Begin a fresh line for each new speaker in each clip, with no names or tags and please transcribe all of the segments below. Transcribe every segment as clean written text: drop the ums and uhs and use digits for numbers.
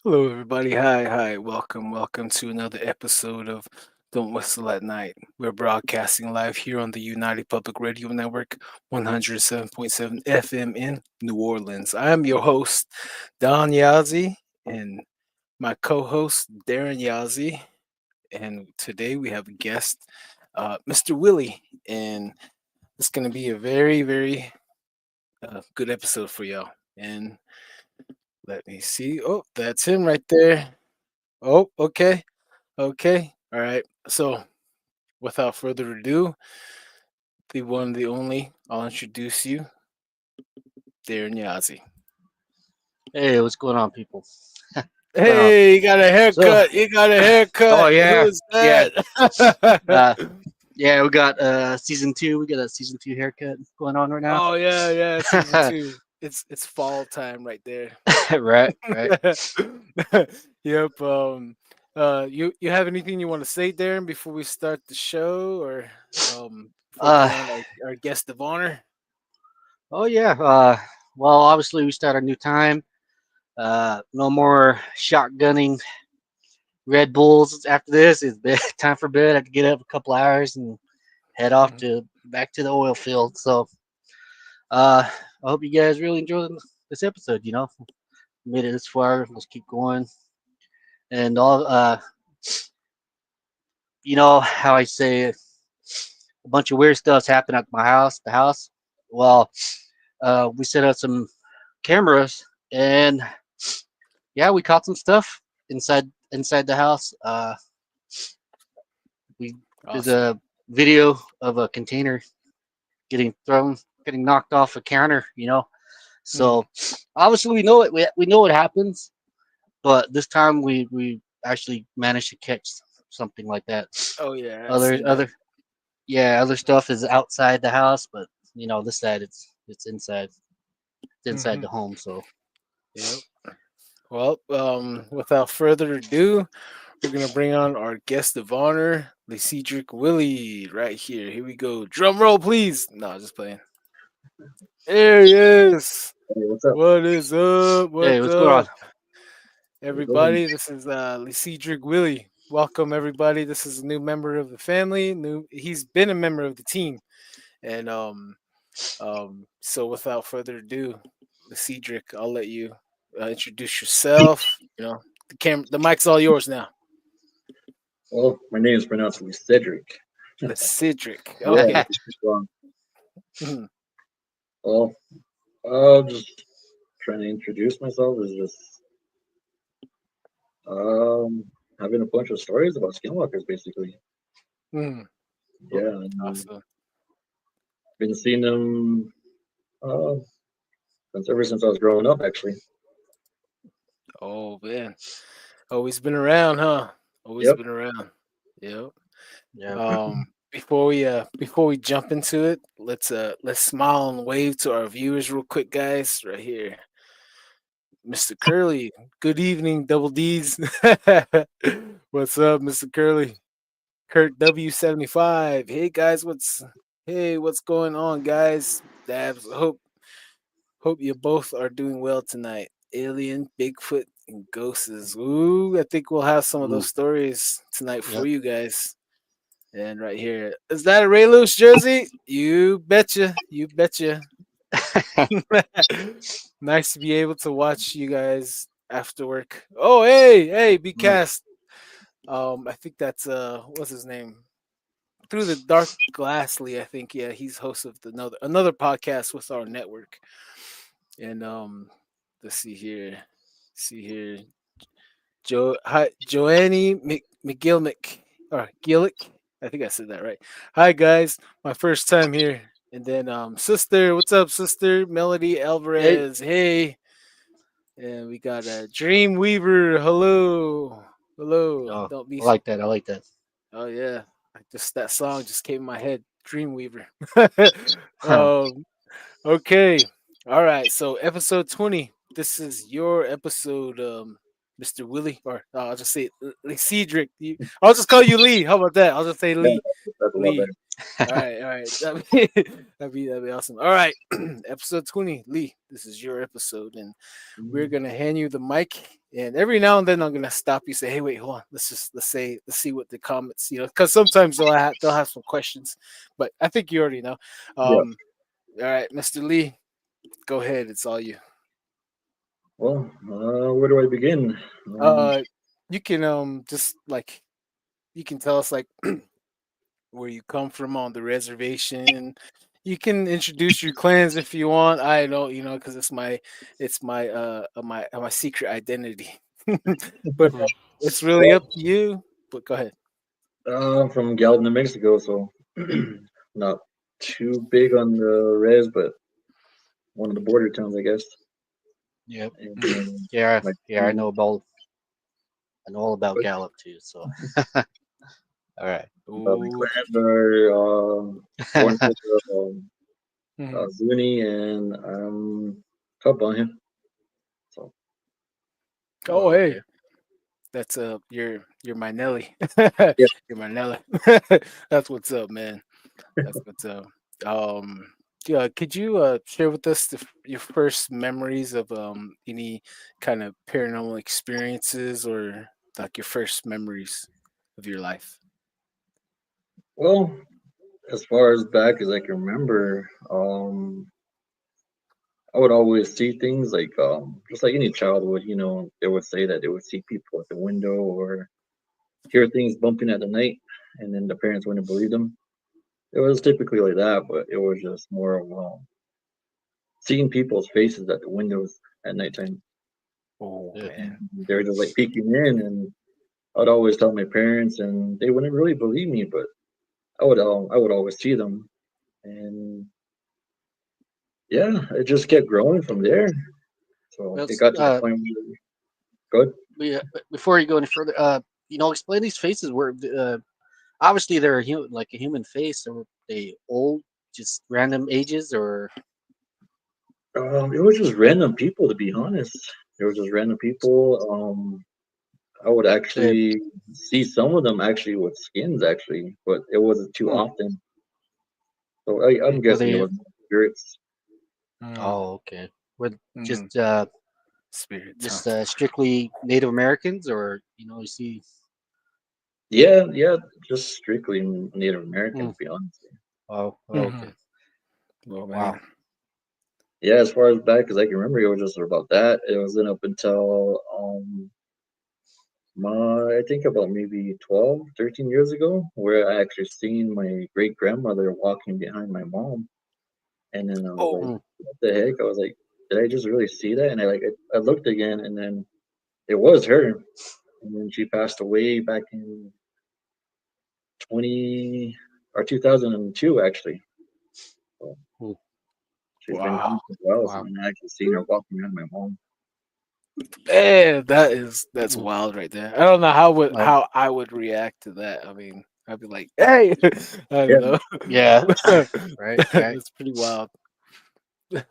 Hello, everybody. Hi. Welcome to another episode of Don't Whistle at Night. We're broadcasting live here on the United Public Radio Network, 107.7 FM in New Orleans. I am your host, Don Yazzie, and my co host, Darren Yazzie. And today we have a guest, Mr. Willie. And it's going to be a very good episode for y'all. And let me see. Oh, that's him right there. Oh, okay. Okay. All right. So, without further ado, the one, the only, I'll introduce you, Darren Yazzie.
Hey, what's going on, people? Uh,
Hey, you got a
so,
haircut. You got a
oh
haircut. Who
yeah,
is
yeah,
that?
uh, yeah. We got season two. We got a season two haircut going on right now.
Oh yeah. Season two. It's fall time right there.
Right, right.
Yep. You have anything you want to say, Darren, before we start the show, or before we
Uh,
bring on our guest of honor?
oh yeah. Well, obviously we start a new time. No more shotgunning Red Bulls after this. It's time for bed. I have to get up a couple hours and head off
Mhm.
to back to the oil field. So, uh, I hope you guys really enjoyed this episode. Made it this far. Let's keep going. And all how I say a bunch of weird stuff's happened at my house, the house. Well, we set up some cameras, and yeah, we caught some stuff inside the house. We There's
Awesome.
a video of a container getting thrown, getting knocked off a counter.
Mhm.
So obviously we know it. We know what happens, but this time we actually managed to catch something like that.
Oh yeah, I
Other
seen that.
other Yeah, other stuff is outside the house, but this side it's inside. It's inside
Hmm.
the home. So
Yep. Well, without further ado, we're gonna bring on our guest of honor, Lecedric Willie, right here. Here we go. Drum roll, please. No, just playing. There he is.
Hey, what's up?
What is up?
hey,
What's
what's going on?
up,
How you doing?
everybody? This is Lecedric Willie. Welcome, everybody. This is a new member of the family. He's been a member of the team, and so without further ado, Cedric, I'll let you introduce yourself. The mic's all yours now.
Well, my name is pronounced Lecedric.
Cedric.
Yeah,
Okay.
it's wrong.
Mhm.
Well, just trying to introduce myself is just um having a bunch of stories about skinwalkers, basically.
Mhm.
Yeah, and
Awesome.
been seeing them uh ever since I was growing up, actually.
Oh man, always been around, huh? Always
Yep.
been around. Yep.
Yeah.
Before we jump into it, let's smile and wave to our viewers real quick, guys. Right here, Mr. Curly. Good evening, Double D's. What's up, Mr. Curly? Kurt W75. What's going on, guys? Dabs. Hope you both are doing well tonight. Alien, Bigfoot, and ghosts. Ooh, I think we'll have some of those
Ooh,
stories tonight for
yep.
you guys. And right here, is that a Ray Lewis jersey? You betcha. You betcha. Nice to be able to watch you guys after work. Oh, hey, be
Mm,
cast. I think that's what's his name? Through the Dark Glassly, I think. Yeah, he's host of another podcast with our network. And let's see here. See here. Joanne McGilmick or Gillick. I think I said that right. Hi guys, my first time here. And then sister, what's up, sister? Melody
hey.
Alvarez. Hey. And we got Dream Weaver. Hello. Hello.
Oh,
Don't be
I like that. I like that.
Oh yeah. Just that song just came in my head. Dreamweaver.
Huh.
um okay. All right. So episode 20. This is your episode, Mr. Willie, or I'll just say Lecedric. I'll just call you Lee. How about that? I'll just say
Yeah,
Lee.
that's a lot
Lee.
better.
All right. That'd be awesome. All right, episode 20, Lee. This is your episode, and we're
Mm,
gonna hand you the mic. And every now and then, I'm gonna stop you. Say, hey, wait, hold on. Let's see what the comments. Because sometimes they'll have some questions, but I think you already know.
yeah.
All right, Mr. Lee, go ahead. It's all you.
Well, where do I begin?
Uh, you can just like you can tell us like where you come from on the reservation. You can introduce your clans if you want. I don't, because it's my secret identity. But
Hmm.
it's really
Well,
up to you. But go ahead.
I'm from Gallup, New Mexico, so not too big on the res, but one of the border towns, I guess.
Yep.
And
Yeah.
my
Yeah. I know all about Gallup too. So, all right.
my
Ooh.
clans are born with
Mhm.
Zuni and Cup on him. So
Oh,
Oh, okay.
hey, that's you're my Nelly.
yeah,
You're my Nelly. That's what's up, man. That's what's up. Um, yeah, could you share with us your first memories of any kind of paranormal experiences or like your first memories of your life?
well, as far as back as I can remember, I would always see things like just like any child would, they would say that they would see people at the window or hear things bumping at the night, and then the parents wouldn't believe them. It was typically like that, but it was just more of seeing people's faces at the windows at nighttime.
Oh
Yeah.
And
man.
they were just like peeking in, and I'd always tell my parents, and they wouldn't really believe me, but I would always see them, and yeah, it just kept growing from there. So
Well,
it got to the point where good.
before you go any further, explain these faces. Were obviously they're like a human face, or they old, just random ages, or
It was just random people, to be honest. It was just random people. I would
they,
actually see some of them actually with skins, actually, but it wasn't too
hmm,
often. So I'm
were
guessing it
they?
was more spirits.
Mm,
Oh, okay. Were
mm,
just
spirits, huh?
just strictly Native Americans, or you see?
Yeah, yeah, just strictly Native American,
Hmm.
to be honest.
Oh,
Hmm.
okay.
Oh man.
Wow.
Yeah, as far as back as I can remember, it was just about that. It wasn't up until I think about maybe 12, 13 years ago, where I actually seen my great grandmother walking behind my mom. And then I was like,
Oh.
Hmm.
what the heck? I was like, did I just really see that? And I looked again, and then it was her. And then she passed away back in 20 or 2002, actually. So
Hmm.
she's been
Wow.
gone for a while, so
Wow.
then I actually seen her walking behind my mom.
Man, that's
Hmm.
wild right there. I don't know how would
Well,
how I would react to that. I mean, I'd be like, "Hey," I don't
Yeah,
know.
yeah. Right. Right.
That's pretty wild.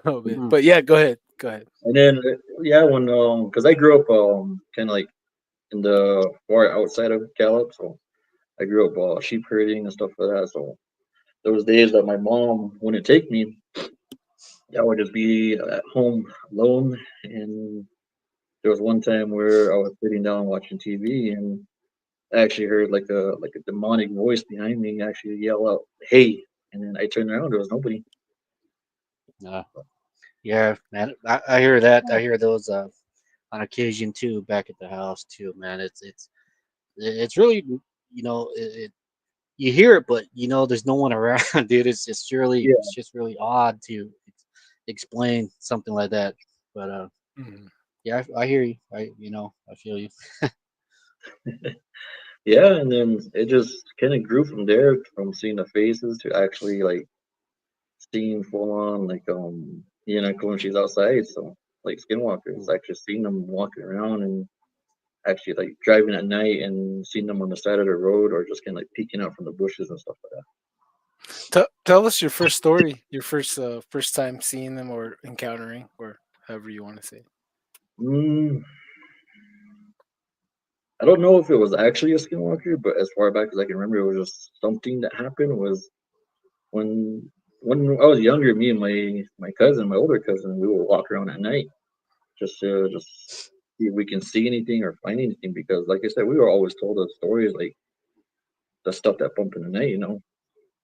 Oh man,
Hmm.
but yeah, go ahead, go ahead.
and then yeah, when because I grew up kind of like in the far outside of Gallup, so I grew up sheep herding and stuff like that. So there was days that my mom wouldn't take me. I would just be at home alone, and there was one time where I was sitting down watching TV, and I actually heard like a demonic voice behind me actually yell out, "Hey!" And then I turned around, there was nobody.
Uh, yeah, man. I hear that. I hear those on occasion too, back at the house too, man. It's really you hear it, but there's no one around, dude.
Yeah,
It's just really odd to explain something like that. But
Mhm.
yeah, I hear you. I feel you.
yeah, and then it just kind of grew from there, from seeing the faces to actually like seeing full on like when she's outside. So like Skinwalkers,
Mm.
actually seeing them walking around and actually like driving at night and seeing them on the side of the road or just kind of like peeking out from the bushes and stuff like
Tell us your first story, your first time seeing them or encountering, or however you want to say.
that. I don't know if it was actually a skinwalker, but as far back as I can remember, it was just something that happened. Was when when I was younger, me and my cousin, my older cousin, we would walk around at night just see if we can see anything or find anything. Because, like I said, we were always told us stories like the stuff that bump in the night, you know.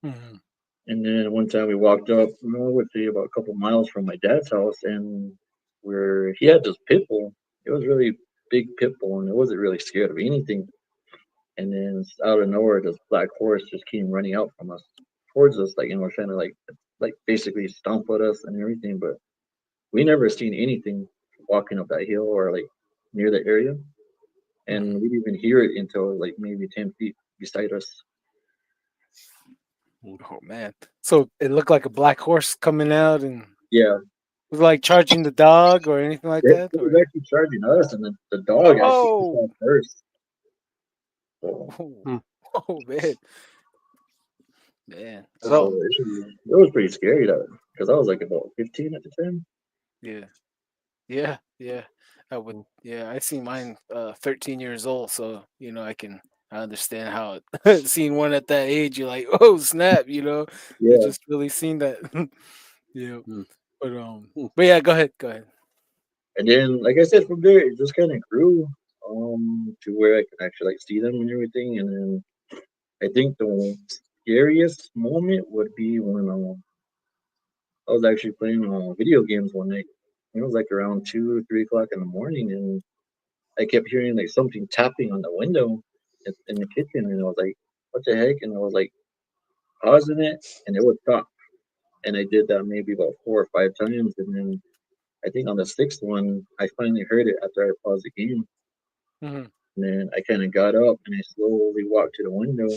Mhm.
And then one time we walked up, you know, I would say about a couple miles from my dad's house, and where he had this pit bull. It was really big pit bull, and it wasn't really scared of anything. And then out of nowhere, this black horse just came running out from us towards us, like, and we're trying to like basically stomp at us and everything. But we never seen anything walking up that hill or like near the area,
Mhm.
and we didn't even hear it until like maybe 10 feet beside us.
Oh man! So it looked like a black horse coming out, and
Yeah,
was it like charging the dog or anything like
it
that,
was
or
actually charging us, and the dog actually took
oh,
off first. So,
oh,
Hmm.
oh man, man.
so
So
it was pretty scary that because I was like about 15 at the time.
yeah, yeah, yeah. I would, yeah. I seen mine 13 years old, so I understand how it seeing one at that age, you're like, oh snap, you
Yeah,
just really seen that. Yeah.
Hmm.
But
Hmm.
but yeah, go ahead, go ahead.
and then like I said, from there it just kind of grew to where I can actually like see them and everything. And then I think the scariest moment would be when I was actually playing video games one night. It was like around 2 or 3 o'clock in the morning, and I kept hearing like something tapping on the window in the kitchen, and I was like, "What the heck?" And I was like pausing it, and it would stop. And I did that maybe about 4 or 5 times, and then I think on the sixth one, I finally heard it after I paused the game.
Hmm.
And then I kind of got up and I slowly walked to the window,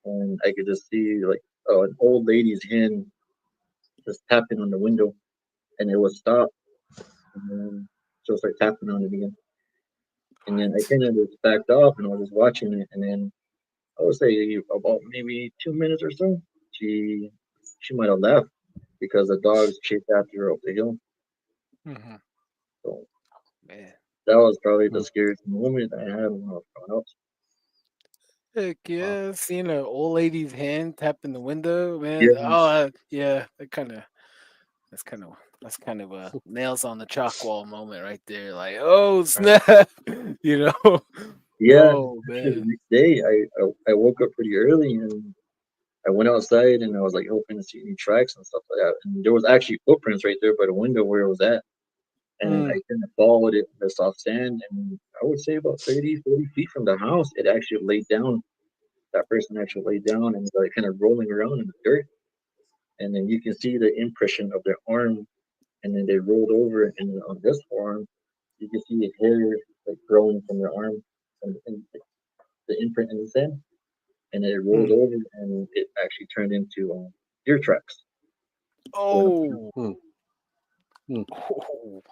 and I could just see like an old lady's hand just tapping on the window, and it would stop, and then she'll start tapping on it again. And then I
What?
kind of just backed off and I was just watching it, and then I would say about maybe 2 minutes or so, she she might have left because the dogs chased after her up the hill.
Hmm.
So
Man.
that was probably the
Hmm.
scariest moment I had when I was growing up.
Heck
Wow.
yeah, seeing an old lady's hand tapping the window, man.
Yeah,
Oh, yeah, that's kind of a nails on the chalk wall moment right there. Like, oh
Right.
snap, you know.
yeah.
Oh
Actually, the
man.
next day, I woke up pretty early and I went outside and I was like hoping to see any tracks and stuff like that. And there was actually footprints right there by the window where it was at. And I
Mm,
kind of followed it in the soft sand. And I would say about 30, 40 feet from the house, it actually laid down. That person actually laid down and like kind of rolling around in the dirt. And then you can see the impression of their arm. And then they rolled over. And on this arm, you can see the hair like growing from their arm and the imprint in the sand. And it rolled
mm.
over and it actually turned into deer tracks going up the hill.
Oh.
Hmm. Hmm.
Oh.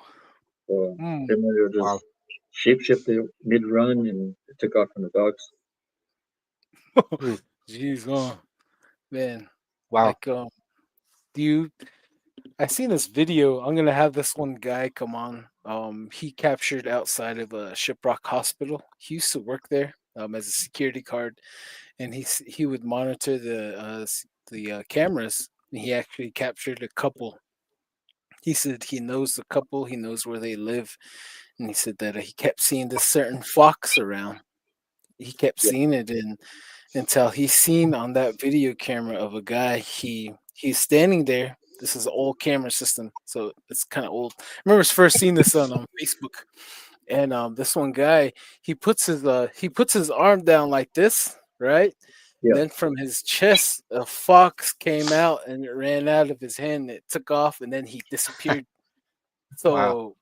So
Mm.
then they were
Wow.
just shapeshifted mid run and it took off from the dogs.
Hmm.
Jeez, oh man.
Wow.
Like, do you? I seen this video. I'm gonna have this one guy come on. He captured outside of a Shiprock hospital. He used to work there as a security guard, and he would monitor the cameras. And he actually captured a couple. He said he knows the couple. He knows where they live, and he said that he kept seeing this certain fox around. He kept
Yeah,
seeing it, and until he's seen on that video camera of a guy. He's standing there. This is an old camera system, so it's kind of old. I remember first seeing this on Facebook, and this one guy he puts his arm down like this, right?
yeah,
Then from his chest, a fox came out and it ran out of his hand. It took off, and then he disappeared.
Wow.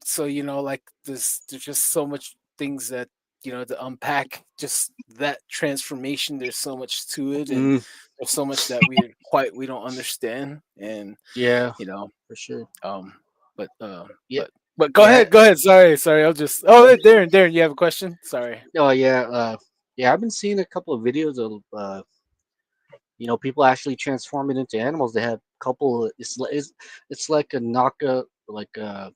So, like there's just so much things that to unpack. Just that transformation. There's so much to it, and
Mm.
there's so much that we don't understand. And
Yeah,
you know,
for sure.
um, but
Yeah.
go
Yeah.
ahead, go ahead. Sorry. I'll just. Oh, hey, Darren, you have a question? Sorry.
Oh, yeah. Yeah. I've been seeing a couple of videos of people actually transforming into animals. They have a couple. It's like a knockout, like how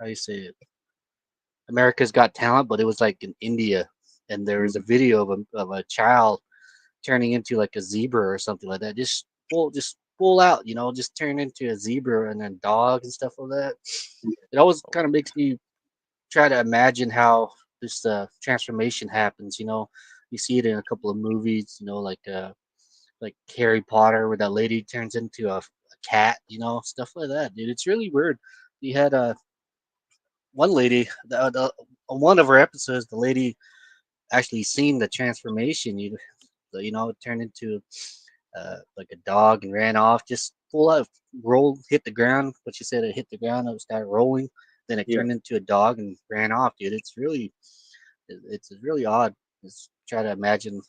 you say it? America's Got Talent, but it was like in India. and there was a
Mm,
video of a child turning into like a zebra or something like that. Just full out, just turn into a zebra and then dog and stuff like that. It always kind of makes me try to imagine how this transformation happens. You see it in a couple of movies. Like Harry Potter, where that lady turns into a cat. Stuff like that, dude. It's really weird. You had one lady, on one of her episodes, the lady actually seen the transformation. It turned into like a dog and ran off, just full out, rolled, hit the ground. But she said it hit the ground, it started rolling, then it
yeah,
turned into a dog and ran off, dude. It's really odd. Just try to imagine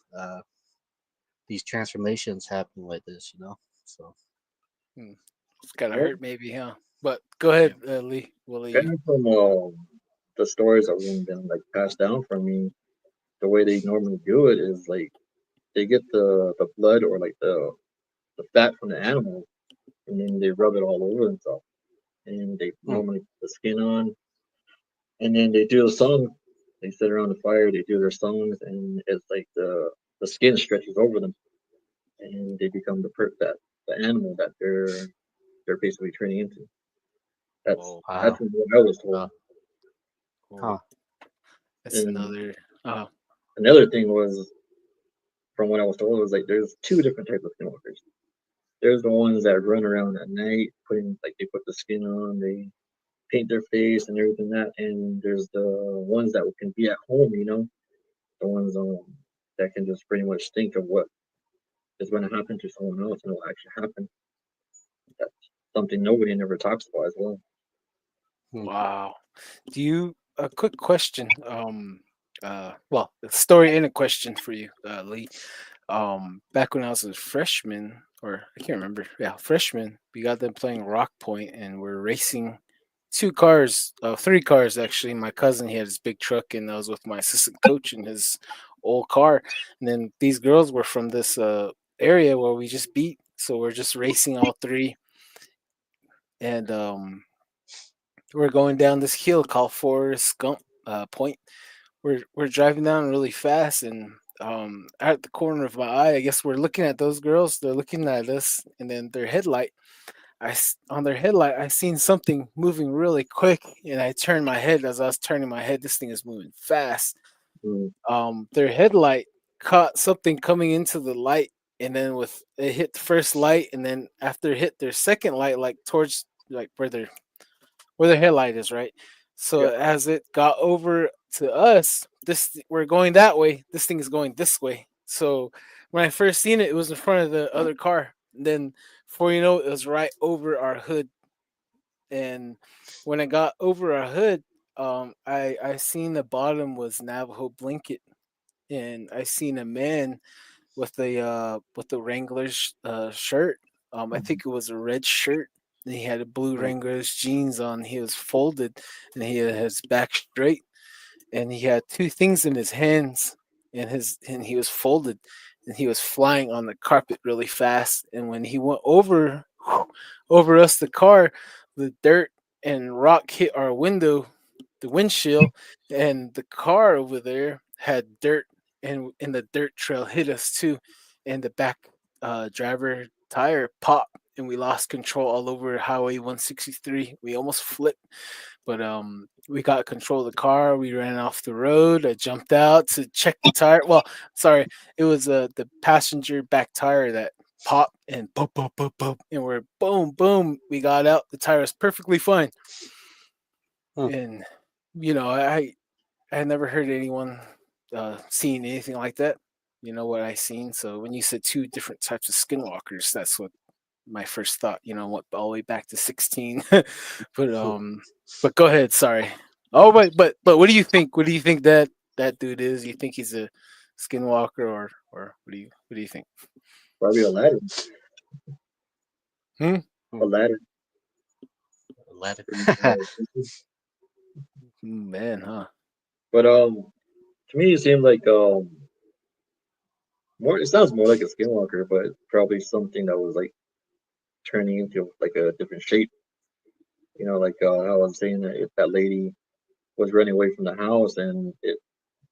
these transformations happening like this. So
Hmm. It's kind of
well,
hurt, maybe, huh? But go
yeah.
ahead, Lee. Willie.
kind of from the stories that have been like passed down from me. The way they normally do it is like they get the blood or like the fat from the animal, and then they rub it all over themselves, and they
Hmm.
normally put the skin on, and then they do a song. They sit around the fire, they do their songs, and it's like the skin stretches over them, and they become that the animal that they're basically turning into. That's
Whoa,
that's
Wow.
what I was
Uh,
told.
huh.
cool. That's
And
another.
another thing was from what I was told was like there's two different types of skinwalkers. There's the ones that run around at night, putting like they put the skin on, they paint their face and everything that, and there's the ones that can be at home, the ones that can just pretty much think of what is going to happen to someone else and it will actually happen. That's something nobody never talks about as well.
Hmm.
Wow. Do you a quick question? Well, a story and a question for you, Lee. Back when I was a freshman, or I can't remember, yeah, freshman, we got them playing Rock Point, and we're racing two cars, three cars actually. My cousin, he had his big truck, and I was with my assistant coach in his old car. And then these girls were from this area where we just beat, so we're just racing all three, and we're going down this hill called Forest Gump Point. We're driving down really fast, and at the corner of my eye, I guess we're looking at those girls. They're looking at us, and then their headlight. On their headlight, I seen something moving really quick, and I turned my head. As I was turning my head, this thing is moving fast.
Mm,
Their headlight caught something coming into the light, and then with it hit the first light, and then after it hit their second light, like towards like where the headlight is, right? So
yeah.
as it got over to us, this we're going that way. This thing is going this way. So when I first seen it, it was in front of the other car. And then before you know it, it was right over our hood. And when I got over our hood, I seen the bottom was Navajo blanket, and I seen a man with the Wranglers shirt. I
Mhm.
think it was a red shirt. And he had a blue
Hmm.
Wranglers jeans on. He was folded, and he had his back straight, and he had two things in his hands, and he was folded, and he was flying on the carpet really fast. And when he went over us, the car, the dirt and rock hit our window, the windshield, and the car over there had dirt, and the dirt trail hit us too, and the back driver tire popped, and we lost control all over Highway 163. We almost flipped, but we got control of the car. We ran off the road. I jumped out to check the tire. Well, sorry, it was the passenger back tire that popped, and boom, boom, boom, boom, and we're boom, boom. We got out. The tire was perfectly fine,
Hmm.
and I had never heard anyone seen anything like that. You know what I seen. So when you said two different types of skinwalkers, that's what my first thought. What all the way back to 16. but but go ahead. Sorry. Oh, but what do you think? What do you think that dude is? You think he's a skinwalker, or what do you think?
Probably a ladder,
Hmm?
a
Hmm.
ladder.
Aladdin.
Man, huh?
But to me, it seems like more. It sounds more like a skinwalker, but probably something that was like turning into like a different shape. Like how I was saying that if that lady was running away from the house and it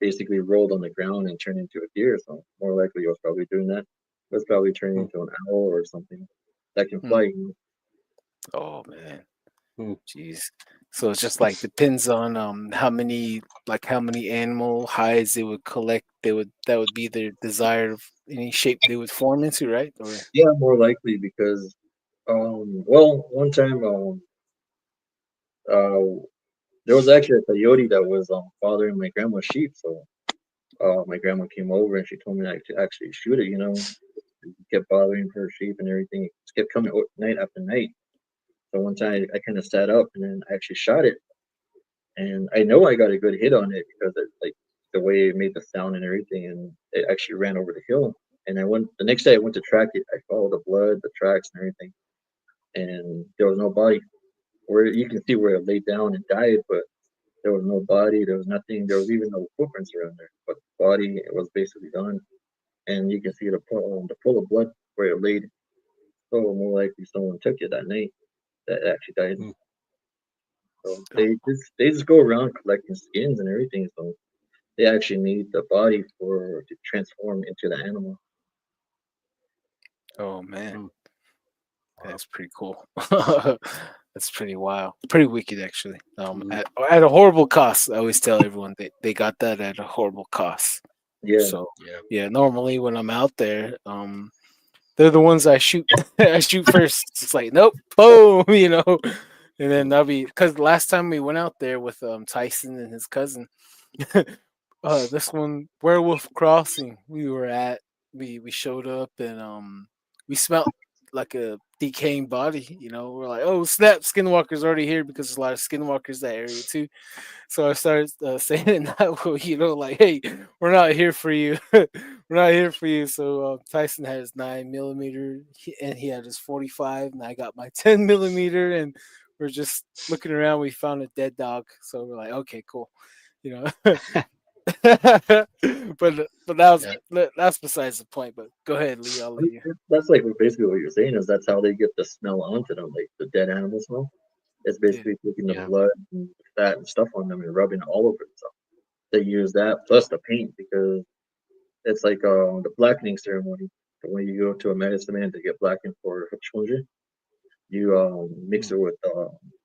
basically rolled on the ground and turned into a deer. So more likely, it was probably doing that. It was probably turning
Hmm.
into an owl or something that can
Hmm.
fly.
Oh man,
Hmm.
jeez. So it's just like depends on how many animal hides they would collect. That would be their desired any shape they would form into, right? Or
Yeah, more likely because well, one time uh there was actually a coyote that was bothering my grandma's sheep. So my grandma came over and she told me to actually shoot it. It kept bothering her sheep and everything. It just kept coming night after night. So one time I kind of sat up and then I actually shot it, and I know I got a good hit on it because it like the way it made the sound and everything, and it actually ran over the hill. And I went the next day. I went to track it. I followed the blood, the tracks, and everything, and there was no body. Where you can see where it laid down and died, but there was no body. There was nothing. There was even no footprints around there. But the body it was basically gone, and you can see the pool of blood where it laid. So more likely someone took it that night that actually died.
Hmm.
So
oh,
they just go around collecting skins and everything. So they actually need the body for to transform into the animal.
oh man,
Hmm. Wow.
that's pretty cool. That's pretty wild, pretty wicked actually.
Hmm.
At a horrible cost. I always tell everyone they got that at a horrible cost.
Yeah,
So
Yeah.
yeah, normally when I'm out there, they're the ones I shoot. I shoot first. It's like nope, boom, and then
Hmm.
that'll be because last time we went out there with Tyson and his cousin, this one Werewolf Crossing we were at, we showed up and we smelt like a decaying body. We're like, oh snap, Skinwalker's already here because there's a lot of Skinwalkers that area too. So I started saying it that way, like, hey, we're not here for you. We're not here for you. So Tyson had his 9 millimeter and he had his 45, and I got my 10 millimeter, and we're just looking around. We found a dead dog, so we're like, okay, cool. You know, but
Yeah.
that's besides the point. But go ahead, Lee. I'll let you.
that's like basically what you're saying is that's how they get the smell onto them, like the dead animal smell. It's
Yeah.
basically taking the
Yeah.
blood and fat and stuff on them and rubbing it all over themselves. They use that plus the paint because it's like the blackening ceremony. When you go to a medicine man to get blackened for exposure, you mix
Mm,
it with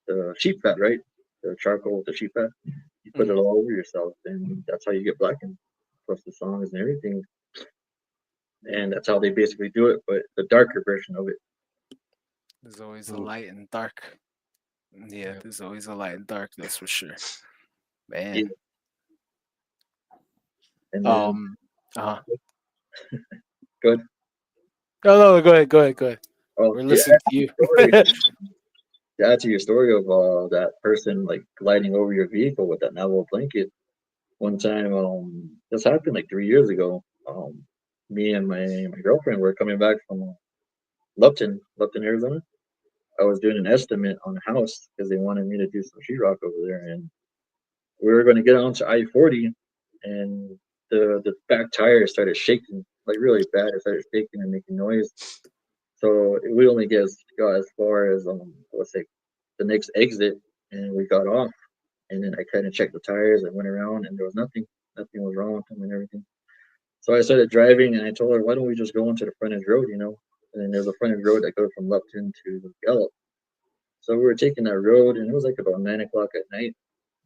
the sheep fat, right? The charcoal with the sheep fat. You put it
mm.
all over yourself, and that's how you get blackened, plus the songs and everything. And that's how they basically do it, but the darker version of it.
There's always a
Hmm.
light and dark. Yeah,
Yeah.
there's always a light and dark. That's for sure,
Yeah.
man.
And then
Um. Uh.
good.
No, no. Go ahead. Go ahead. Go ahead.
Oh,
We're
yeah.
listening to you.
Story. To add to your story of that person like gliding over your vehicle with that Navajo blanket. One time, this happened like 3 years ago. Me and my girlfriend were coming back from Lupton, Arizona. I was doing an estimate on a house because they wanted me to do some sheetrock over there, and we were going to get onto I-40, and the back tire started shaking like really bad. It started shaking and making noise. So we only got as far as let's say the next exit, and we got off. And then I kind of checked the tires. I went around, and there was nothing. Nothing was wrong with them and everything. So I started driving, and I told her, "Why don't we just go onto the frontage road?" And then there's a frontage road that goes from Lupton to Gallup. So we were taking that road, and it was like about 9 o'clock at night,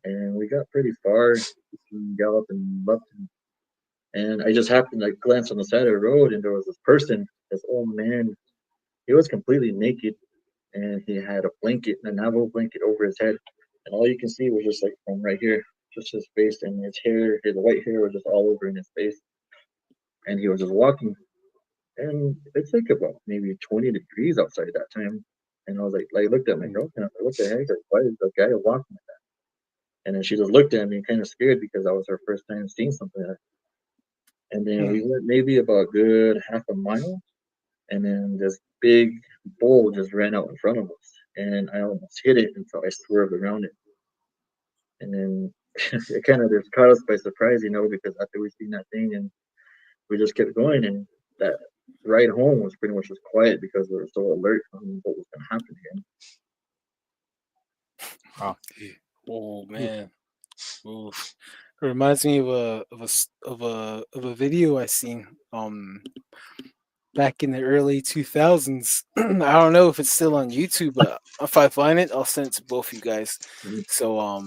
and we got pretty far between Gallup and Lupton. And I just happened to glance on the side of the road, and there was this person, this old man. He was completely naked, and he had a blanket, a Navajo blanket over his head, and all you can see was just like from right here, just his face and his hair. His white hair was just all over in his face, and he was just walking. And it's like about maybe 20 degrees outside that time. And I was like, I looked at my
Mm,
girlfriend. I was like, what the heck? Like, why is the guy walking like that? And then she just looked at me, kind of scared because that was her first time seeing something like that. And then we
mm.
went maybe about good half a mile, and then this big bull just ran out in front of us, and I almost hit it until I swerved around it. And then it kind of just caught us by surprise, because after we seen that thing, and we just kept going, and that ride home was pretty much just quiet because we were so alert on what was going to happen again.
Wow.
Oh
Hmm.
man. Oof. It reminds me of a video I seen back in the early 2000s. I don't know if it's still on YouTube, but if I find it, I'll send it to both of you guys.
Mhm.
So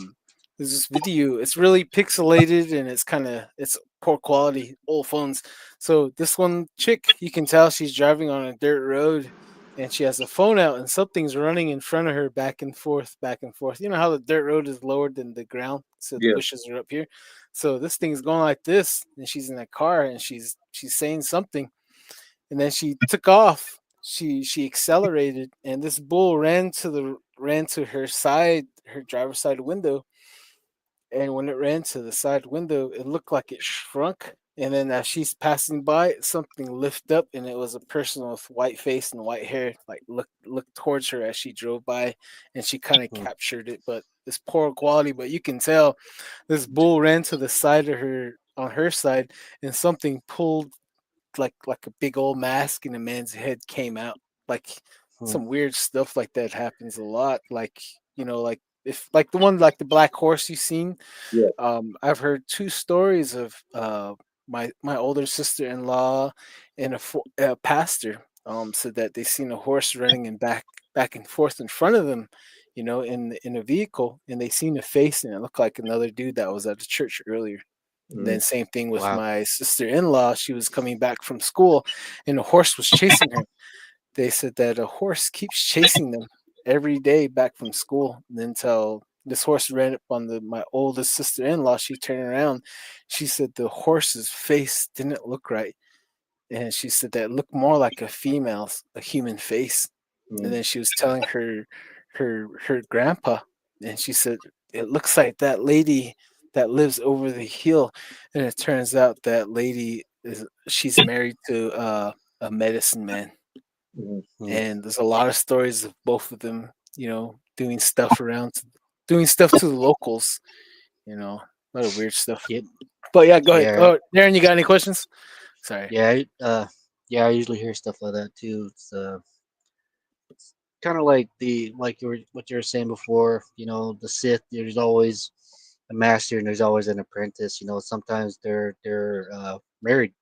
there's this video. It's really pixelated and it's poor quality, old phones. So this one chick, you can tell she's driving on a dirt road, and she has a phone out, and something's running in front of her, back and forth, back and forth. You know how the dirt road is lower than the ground, so the
Yeah.
bushes are up here. So this thing's going like this, and she's in a car, and she's saying something, and then she took off. She accelerated, and this bull ran to her side, her driver's side window. And when it ran to the side window, it looked like it shrunk. And then as she's passing by, something lifted up, and it was a person with white face and white hair, like looked towards her as she drove by, and she kind of
Mm,
captured it. But it's poor quality, but you can tell this bull ran to the side of her on her side, and something pulled like a big old mask and a man's head came out. Like
mm,
some weird stuff like that happens a lot. Like, like if like the one like the black horse you seen.
Yeah.
I've heard two stories of my older sister-in-law and a pastor said that they seen a horse running and back and forth in front of them, in a vehicle, and they seen a face, and it looked like another dude that was at the church earlier. And
Mhm.
then same thing with
wow.
my sister-in-law. She was coming back from school, and a horse was chasing her. They said that a horse keeps chasing them every day back from school, and until this horse ran up on my oldest sister-in-law. She turned around. She said the horse's face didn't look right, and she said that it looked more like a human face. And
Mhm.
then she was telling her grandpa, and she said it looks like that lady that lives over the hill. And it turns out that lady she's married to a medicine man.
Mhm.
Mm,
And there's a lot of stories of both of them, doing stuff doing stuff to the locals, a lot of weird stuff.
yep.
But yeah, go ahead.
Yeah.
Oh, Darren, you got any questions? Sorry.
Yeah. Yeah. I usually hear stuff like that too. It's kind of like what you were saying before. The Sith. There's always a master and there's always an apprentice. Sometimes they're married.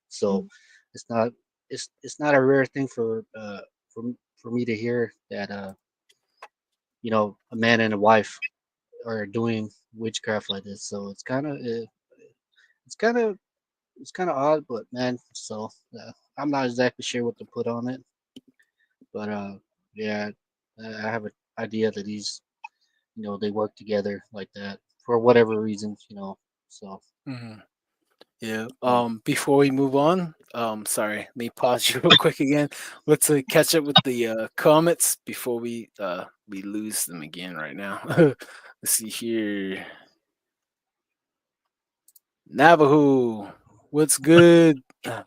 So
Mhm.
it's not it's not a rare thing for for me to hear that a man and a wife are doing witchcraft like this. So it's kind of it's kind of odd, but man, so I'm not exactly sure what to put on it, but yeah, I have an idea that they work together like that for whatever reasons. So
Hmm. Yeah.
yeah,
Before we move on, sorry, let me pause you real quick again. Let's catch up with the comments before we lose them again right now. Let's see here. Navajo, what's good?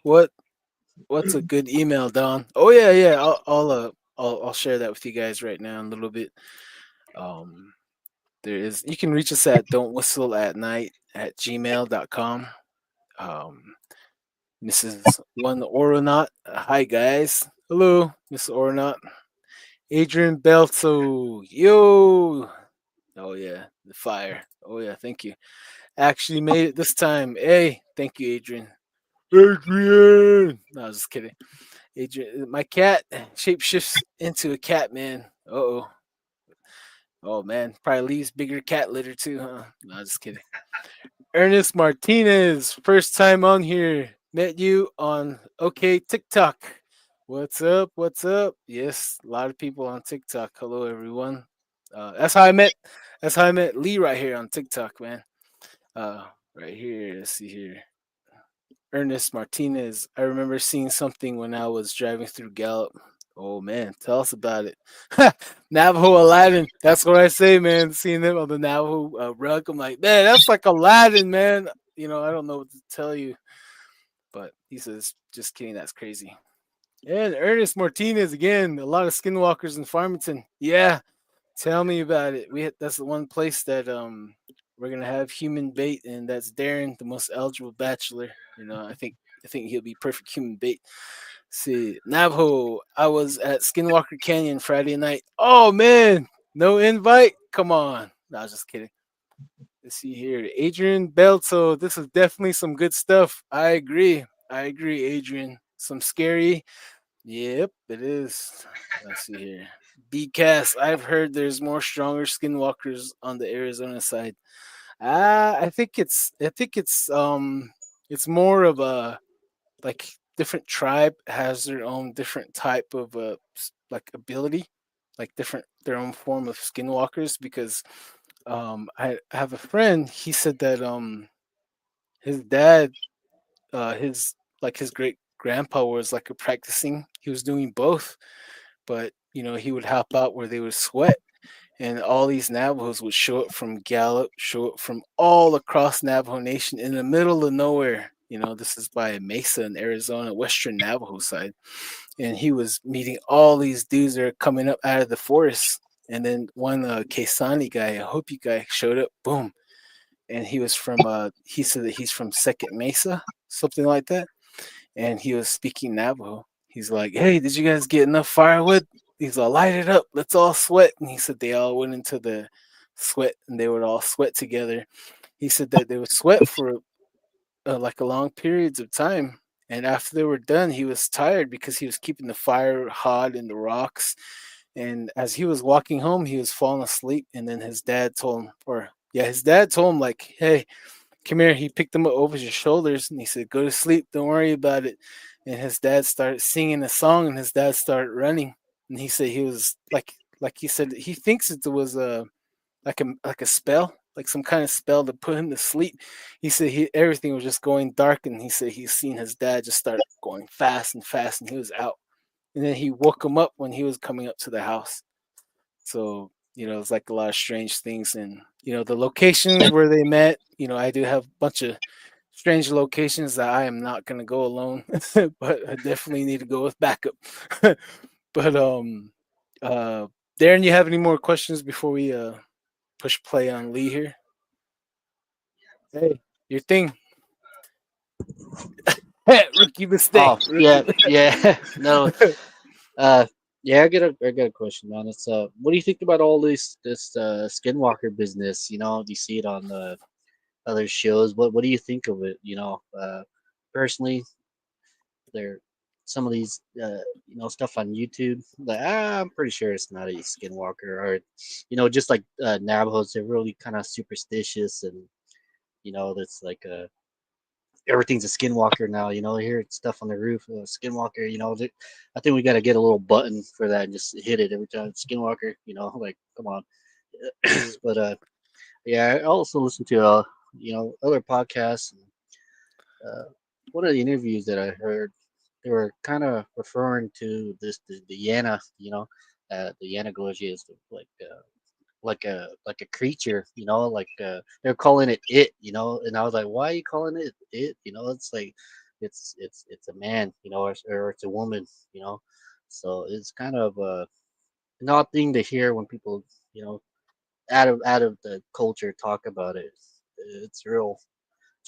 What's a good email, Don? Oh yeah, yeah. I'll share that with you guys right now in a little bit. Um, you can reach us at don't whistle at night at gmail.com. Um, Mrs. One Oronaut. Hi guys. Hello, Miss Oronaut. Adrian Belto. Yo. Oh yeah, the fire. Oh yeah, thank you. Actually made it this time. Hey, thank you, Adrian. Adrian. No, I was just kidding. Adrian, my cat shapeshifts into a cat, man. Uh-oh. Oh man, probably leaves bigger cat litter too, huh? No, just kidding. Ernest Martinez, first time on here. Met you on OK TikTok. What's up? What's up? Yes, a lot of people on TikTok. Hello, everyone. That's how I met. That's how I met Lee right here on TikTok, man. Right here. Let's see here. Ernest Martinez. I remember seeing something when I was driving through Gallup. Oh man, tell us about it. Navajo Aladdin. That's what I say, man. Seeing them on the Navajo rug, I'm like, man, that's like Aladdin, man. I don't know what to tell you, but he says, just kidding. That's crazy. And Ernest Martinez again. A lot of skinwalkers in Farmington. Yeah, tell me about it. That's the one place that we're gonna have human bait, and that's Darren, the most eligible bachelor. I think he'll be perfect human bait. See, Navajo. I was at Skinwalker Canyon Friday night. Oh man, no invite. Come on. No, I was just kidding. Let's see here. Adrian Belto. This is definitely some good stuff. I agree. I agree, Adrian. Some scary. Yep, it is. Let's see here. BCast. I've heard there's more stronger skinwalkers on the Arizona side. I think it's more of a like different tribe has their own different type of like ability, like different their own form of skinwalkers because I have a friend. He said that his dad, his like his great grandpa was like a practicing. He was doing both, but he would help out where they would sweat, and all these Navajos would show up from Gallup, show up from all across Navajo Nation in the middle of nowhere. This is by Mesa in Arizona, Western Navajo side, and he was meeting all these dudes that are coming up out of the forest. And then one Kesani guy, a Hopi guy, showed up. Boom, and he was from he said that he's from Second Mesa, something like that, and he was speaking Navajo. He's like, "Hey, did you guys get enough firewood?" He's like, "Light it up, let's all sweat." And he said they all went into the sweat and they would all sweat together. He said that they would sweat for like a long periods of time, and after they were done, he was tired because he was keeping the fire hot in the rocks. And as he was walking home, he was falling asleep, and then his dad told him, or yeah, his dad told him like, "Hey, come here." He picked him up over his shoulders and he said, "Go to sleep. Don't worry about it." And his dad started singing a song, and his dad started running. And he said he was like he said he thinks it was a spell, like some kind of spell to put him to sleep. He said everything was just going dark, and he said he's seen his dad just start going fast and fast, and he was out. And then he woke him up when he was coming up to the house. So, it's like a lot of strange things. And, the locations where they met, I do have a bunch of strange locations that I am not going to go alone, but I definitely need to go with backup. But, uh, Darren, you have any more questions before we push play on Lee here? Hey, your thing. Rookie mistake.
Oh yeah,
Rookie.
yeah. No, uh, yeah. I got a question, man. It's what do you think about all this Skinwalker business? Do you see it on other shows? What do you think of it? Personally, there some of these stuff on YouTube. Like I'm pretty sure it's not a Skinwalker, or just like Navajos. They're really kind of superstitious, and that's like everything's a skinwalker now. You hear stuff on the roof, skinwalker. I think we got to get a little button for that and just hit it every time. Skinwalker. Like come on. But yeah, I also listen to other podcasts. And, one of the interviews that I heard, they were kind of referring to the Yana. The Yana Goji is like a creature, like they're calling it. And I was like, why are you calling it? It's like it's a man, or it's a woman, you know. So it's kind of an odd thing to hear when people, you know, out of the culture talk about it. It's real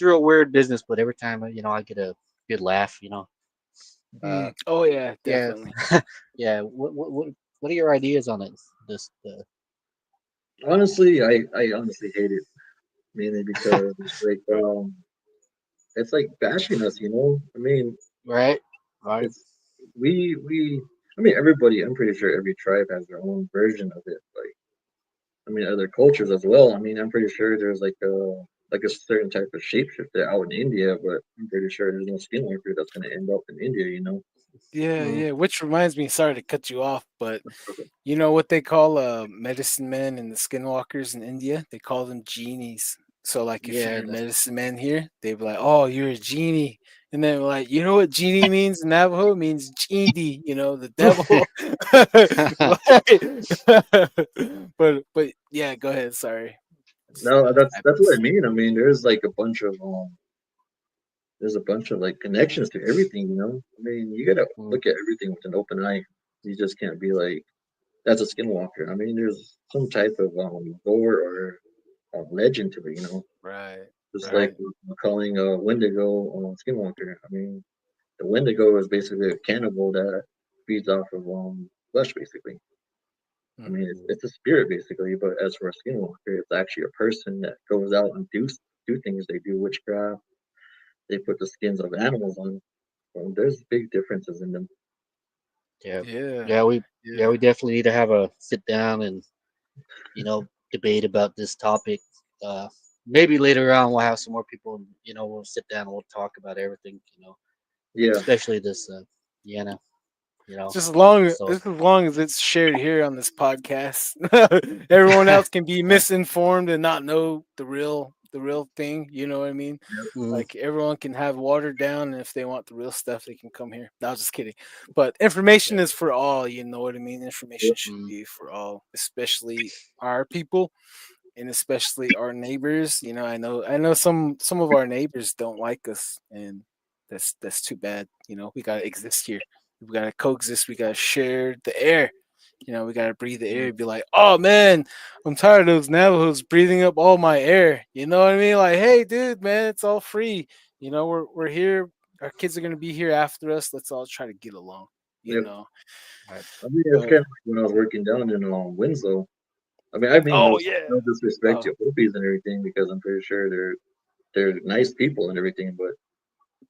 weird business, but every time I get a good laugh. Uh,
Oh, yeah,
yeah,
definitely.
yeah. What are your ideas on it? This
Honestly, I honestly hate it mainly because it's like bashing us, you know. I mean,
right, right.
it's we. I mean, everybody. I'm pretty sure every tribe has their own version of it. Like, I mean, other cultures as well. I mean, I'm pretty sure there's like a certain type of shapeshifter out in India, but I'm pretty sure there's no skinwalker that's gonna end up in India, you know.
Yeah,
Mm,
yeah. Which reminds me, sorry to cut you off, but you know what they call medicine men and the skinwalkers in India? They call them genies. So like if
yeah,
you're a medicine man here, they'd be like, "Oh, you're a genie." And then like, you know what genie means in Navajo? It means genie, the devil. But yeah, go ahead, sorry.
No, that's what I
Happens.
mean. I mean, there's a bunch of like connections to everything, you know. I mean, you gotta
mm,
look at everything with an open eye. You just can't be like, that's a skinwalker. I mean, there's some type of lore or legend to it, you know.
Right,
Just like
right.
we're calling a Wendigo skinwalker. I mean, the Wendigo is basically a cannibal that feeds off of flesh, basically. I mean,
Mm.
it's a spirit basically, but as for a skinwalker, it's actually a person that goes out and do things. They do witchcraft. They put the skins of animals on. Well, there's big differences in them.
Yeah,
Yeah.
yeah, we yeah
Yeah.
we definitely need to have a sit down and debate about this topic. Uh, Maybe later on we'll have some more people. And, we'll sit down and we'll talk about everything.
Yeah,
Especially this Vienna. You know, so
Just as long as it's shared here on this podcast, everyone else can be
right.
misinformed and not know the real thing. You know what I mean?
Mm,
Like everyone can have watered down, and if they want the real stuff, they can come here. No, I was just kidding. But information
yeah.
is for all. You know what I mean?
yeah,
Information should
Mm,
be for all, especially our people and especially our neighbors. I know some of our neighbors don't like us, and that's too bad. We gotta exist here. We gotta coexist. We gotta share the air. We gotta breathe the air. Be like, oh man, I'm tired of those Navajos breathing up all my air. You know what I mean? Like, hey, dude, man, it's all free. We're here. Our kids are gonna be here after us. Let's all try to get along. You
yep.
know,
right.
I mean, it's
but
kind of like when I was working down in Winslow. I mean,
oh yeah,
no disrespect
oh
to Hopis and everything because I'm pretty sure they're nice people and everything. But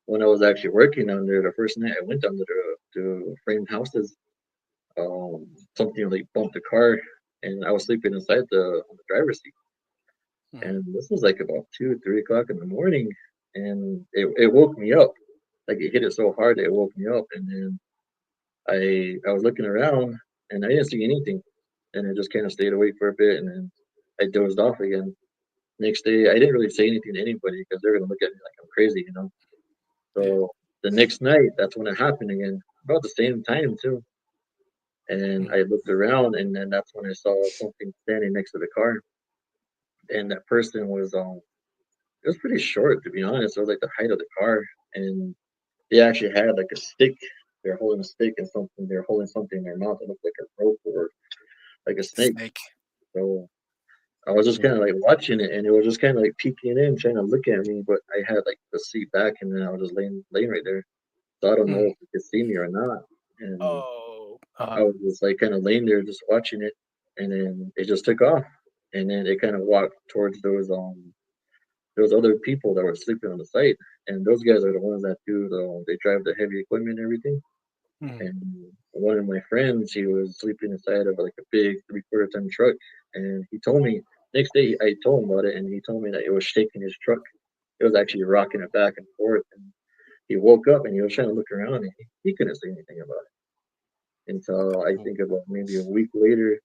when I was actually working down there, the first night I went down to the framed houses, something like bumped the car, and I was sleeping inside the on the driver's seat.
mhm,
And this was like about 2, 3 o'clock in the morning, and it woke me up. Like it hit it so hard that it woke me up, and then I was looking around and I didn't see anything, and I just kind of stayed awake for a bit, and then I dozed off again. Next day, I didn't really say anything to anybody because they're gonna look at me like I'm crazy.
yeah.
So the next night, that's when it happened again, about the same time too. And
Mhm.
I looked around, and then that's when I saw something standing next to the car, and that person was it was pretty short to be honest. It was like the height of the car, and they actually had like a stick. They're holding a stick and something. They're holding something in their mouth. It looked like a rope or like a snake.
Snake.
So I was just kind of like watching it, and it was just kind of like peeking in, trying to look at me. But I had like the seat back, and then I was just laying right there. So I don't know
Mm.
if it could see me or not. And
Oh,
I was just like kind of laying there, just watching it, and then it just took off, and then it kind of walked towards those other people that were sleeping on the site, and those guys are the ones that they drive the heavy equipment and everything.
mm,
And one of my friends, he was sleeping inside of like a big 3/4 ton truck, and he told me next day I told him about it, and he told me that it was shaking his truck. It was actually rocking it back and forth, and he woke up and he was trying to look around, and he couldn't say anything about it until I
Mm,
think about maybe a week later.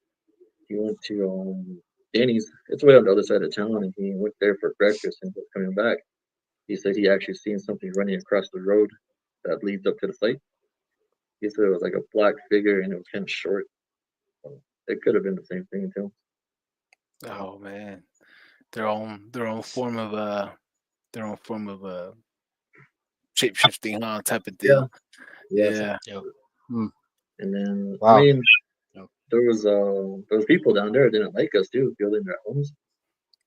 He went to Danny's. It's way on the other side of town, and he went there for breakfast and was coming back. He said he actually seen something running across the road that leads up to the site. He said it was like a black figure and it was kind of short. So it could have been the same thing too.
oh man, their own form of their own form of shape shifting, huh? Type of
Yeah,
deal.
yeah.
Yeah.
yeah. Mm,
And then I
wow.
mean,
Yeah.
there was people down there that didn't like us too, building their homes.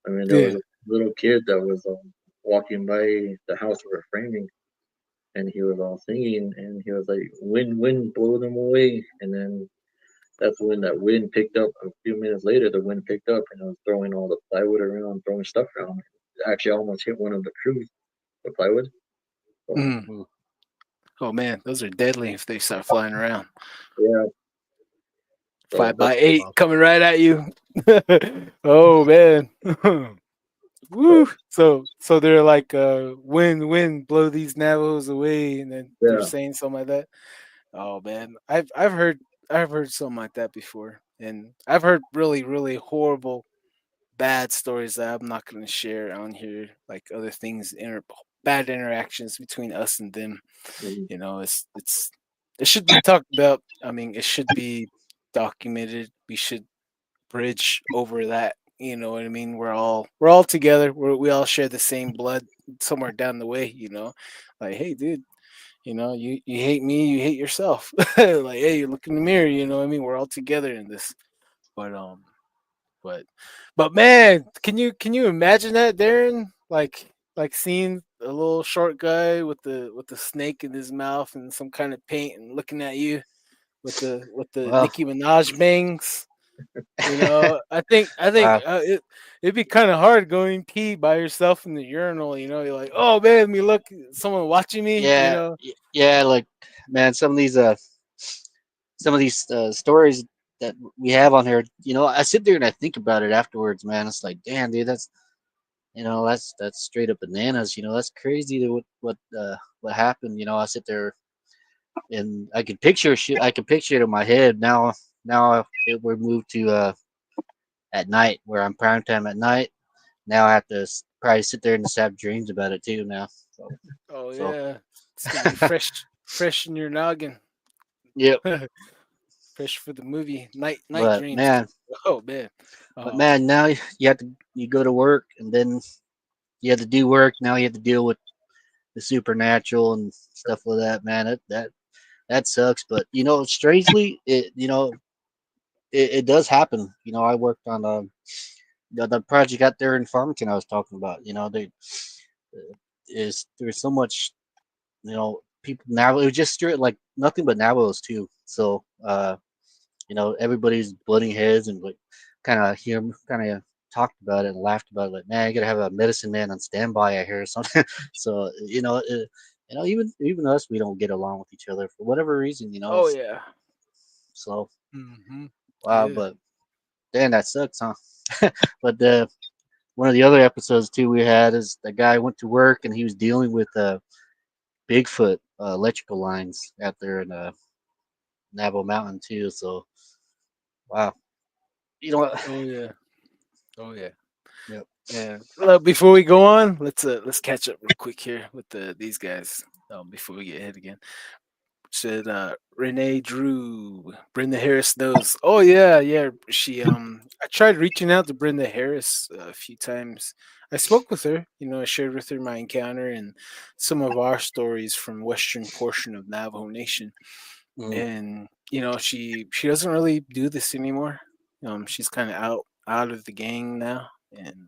I mean, there was
Yeah.
a little kid that was walking by the house we were framing, and he was all singing, and he was like, "Wind, wind, blow them away." And then that's when that wind picked up. A few minutes later, the wind picked up and it was throwing all the plywood around, throwing stuff around. It actually almost hit one of the crews, the plywood. So
Mm.
Mm,
Oh man, those are deadly if they start flying around.
yeah, so
Five by
that's
eight
wow.
coming right at you. Oh man. Woo. So they're like wind, blow these Navajos away, and then they're
yeah,
saying something like that. Oh man. I've heard something like that before. And I've heard really, really horrible bad stories that I'm not going to share on here, like other things, bad interactions between us and them.
mhm,
It should be talked about. I mean, it should be documented. We should bridge over that. You know what I mean? We're all together. We all share the same blood somewhere down the way. Like hey, dude. You hate me, you hate yourself. Like hey, you look in the mirror. You know what I mean? We're all together in this. But but but man, can you imagine that, Darren? Like seeing a little short guy with the snake in his mouth and some kind of paint and looking at you with the
Well,
Nicki Minaj bangs. I think
Wow.
it'd be kind of hard going pee by yourself in the urinal. You're like, oh man, me look, someone watching me.
Yeah, yeah. Like, man, some of these stories that we have on here. I sit there and I think about it afterwards, man. It's like, damn, dude, that's straight up bananas. That's crazy. What happened. I sit there and I can picture shit. I can picture it in my head now. Now we're moved to at night where I'm prime time at night. Now I have to probably sit there and just have dreams about it too. Now,
Oh
so
yeah, it's gonna be fresh in your noggin.
yep.
Fresh for the movie Night
But
Dreams.
man,
Oh man.
but
Um.
man, now you go to work and then you have to do work. Now you have to deal with the supernatural and stuff like that. Man, that sucks. But strangely, it does happen. I worked on the project out there in Farmington I was talking about. They is there's so much people now. It was just straight like nothing but Navajos too. So everybody's butting heads and like kind of talked about it and laughed about it. Like, man, you gotta have a medicine man on standby out here or something. So even us, we don't get along with each other for whatever reason.
Oh yeah.
So
Hmm.
wow,
Yeah.
but damn, that sucks, huh? But the one of the other episodes too we had is the guy went to work and he was dealing with Bigfoot electrical lines out there in Navajo Mountain too. So wow, you know what?
Oh yeah. Oh yeah.
Yep.
And before we go on, let's catch up real quick here with these guys. Before we get hit again. Said Renee Drew, Brenda Harris knows. Oh yeah, yeah. She I tried reaching out to Brenda Harris a few times. I spoke with her. I shared with her my encounter and some of our stories from western portion of Navajo Nation.
Mm,
And she doesn't really do this anymore. She's kind of out of the gang now, and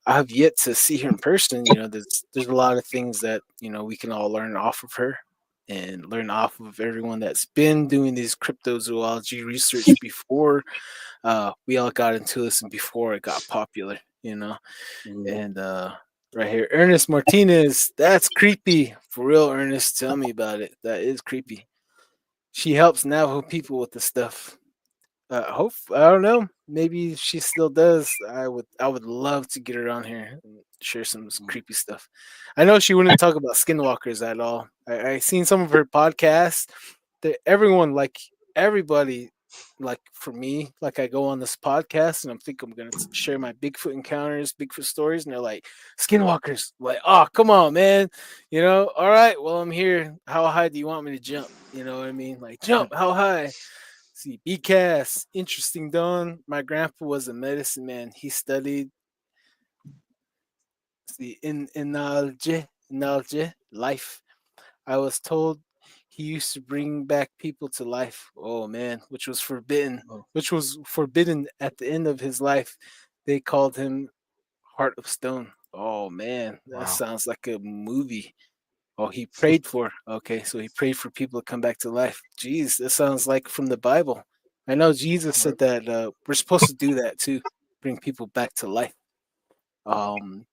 I have yet to see her in person. There's a lot of things that we can all learn off of her and learn off of everyone that's been doing these cryptozoology research before we all got into this and before it got popular.
mm.
And right here, Ernest Martinez. That's creepy for real. Ernest, tell me about it. That is creepy. She helps Navajo people with the stuff. Hope I don't know. Maybe she still does. I would love to get her on here and share some creepy stuff. I know she wouldn't talk about skinwalkers at all. I seen some of her podcasts. That everyone like everybody like for me like I go on this podcast and I'm thinking I'm gonna share my Bigfoot encounters, Bigfoot stories, and they're like skinwalkers. Like, oh come on, man. All right. Well, I'm here. How high do you want me to jump? You know what I mean? Like jump. How high? See, BCAS, interesting, Don. My grandpa was a medicine man. He studied in life. I was told he used to bring back people to life. Oh man,
Oh,
which was forbidden at the end of his life. They called him Heart of Stone. Oh man, that
wow.
sounds like a movie. Oh, he prayed for. Okay, so he prayed for people to come back to life. Jeez, that sounds like from the Bible. I know Jesus
Right.
said that we're supposed to do that too, bring people back to life. Um,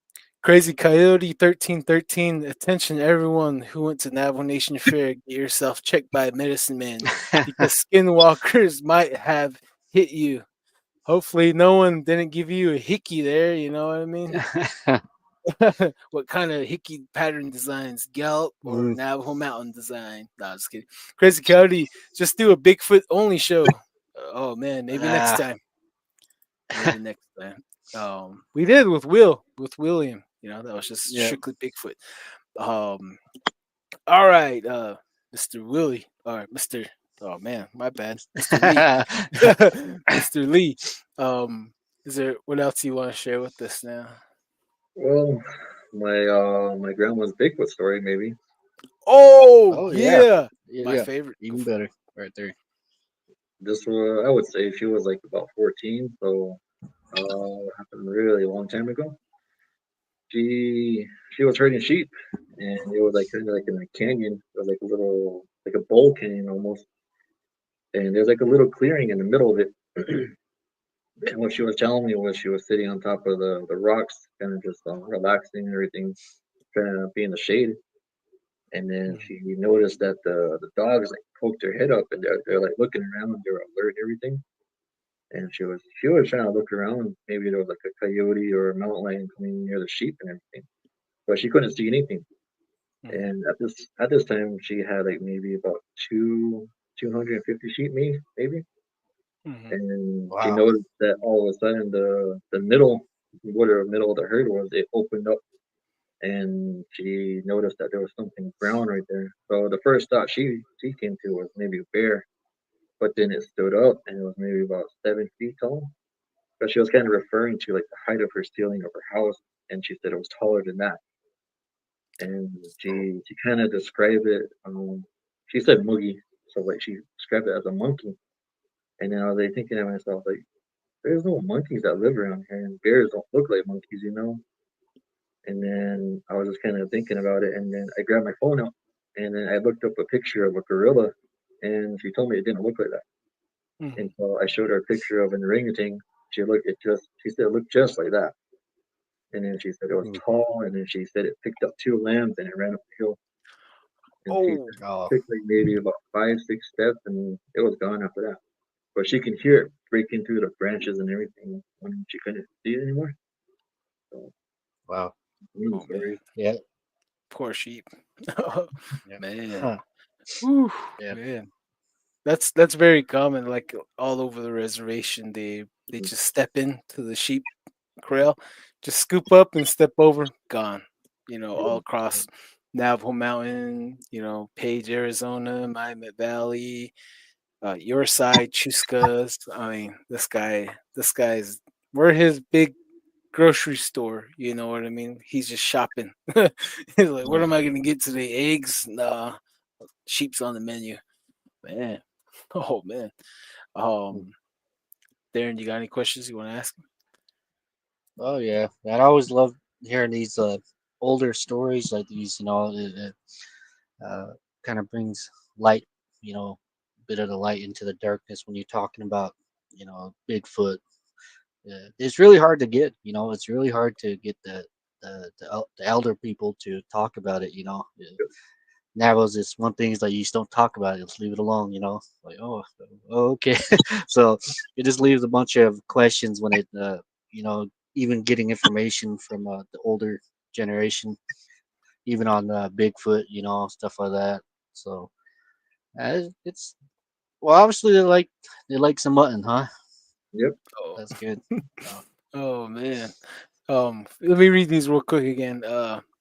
Crazy Coyote 1313. Attention, everyone who went to Navajo Nation Fair, get yourself checked by a medicine man because skinwalkers might have hit you. Hopefully, no one didn't give you a hickey there. You know what I mean? What kind of hickey pattern designs? Gallup or
Mm.
Navajo Mountain design? No, just kidding. Crazy Coyote, just do a Bigfoot only show. Oh man, maybe next
Ah.
time. Maybe next time. We did with William. That was just
Yeah.
strictly Bigfoot. Um, all right, Mr. Willie or Mr. Oh man, my bad, Mr. Lee. Mr. Lee. Um, is there what else you want to share with us now?
Well, my grandma's Bigfoot story maybe.
Oh
Oh yeah.
yeah,
Yeah.
my
Yeah.
favorite. Go
Even
for it.
better, right there.
This was I would say she was like about 14, so happened really a long time ago. She was herding sheep, and it was like kind of like in a canyon. It was like a little like a bowl canyon almost, and there's like a little clearing in the middle of it. And what she was telling me was she was sitting on top of the rocks, kind of just relaxing and everything, trying to be in the shade. And then
Mhm.
she noticed that the dogs like poked their head up and they're like looking around, they're alert and everything. And she was trying to look around. Maybe there was like a coyote or a mountain lion coming near the sheep and everything, but she couldn't see anything.
Mhm.
And at this time, she had like maybe about 250 sheep, maybe.
Mhm.
And she
Wow.
noticed that all of a sudden the middle, where the middle of the herd was, it opened up, and she noticed that there was something brown right there. So the first thought she came to was maybe a bear, but then it stood up and it was maybe about 7 feet tall. But she was kind of referring to like the height of her ceiling of her house, and she said it was taller than that. And she kind of described it. She said moogie, so like she described it as a monkey. And then I was like thinking to myself, like, there's no monkeys that live around here, and bears don't look like monkeys, you know. And then I was just kind of thinking about it, and then I grabbed my phone out, and then I looked up a picture of a gorilla, and she told me it didn't look like that. And
Mhm.
so I showed her a picture of an orangutan. She said it looked just like that. And then she said it was
Hmm.
tall, and then she said it picked up two lambs and it ran up the hill. And she
Oh,
said
Oh,
it took like maybe about 5, 6 steps, and it was gone after that. But she can hear it breaking through the branches and everything when she couldn't see it anymore. So,
wow.
new
oh man,
story.
Yeah.
poor sheep.
Yeah.
Man,
Huh.
whew,
Yeah.
man. That's very common. Like all over the reservation, they
Mhm.
just step into the sheep corral, just scoop up and step over, gone. All
Yeah,
Yeah.
across Navajo Mountain, Page, Arizona, Miami Valley, your side, Chuscas. I mean, this guy's we're his big grocery store. You know what I mean? He's just shopping. He's like, what
Yeah.
am I gonna get today? Eggs? Nah, sheep's on the menu. Man, oh man.
Hmm.
Um, Darren, you got any questions you want to ask?
Oh yeah. And I always love hearing these older stories like these. Kind of brings light. A bit of the light into the darkness when you're talking about Bigfoot. It's really hard to get. It's really hard to get the elder people to talk about it. Navajos is one thing is like you just don't talk about it, just leave it alone, Like, oh, okay. So it just leaves a bunch of questions when you know, even getting information from the older generation, even on Bigfoot, stuff like that. So it's well, obviously they like some mutton, huh?
yep.
Oh,
That's good. Uh,
oh man. Let me read these real quick again.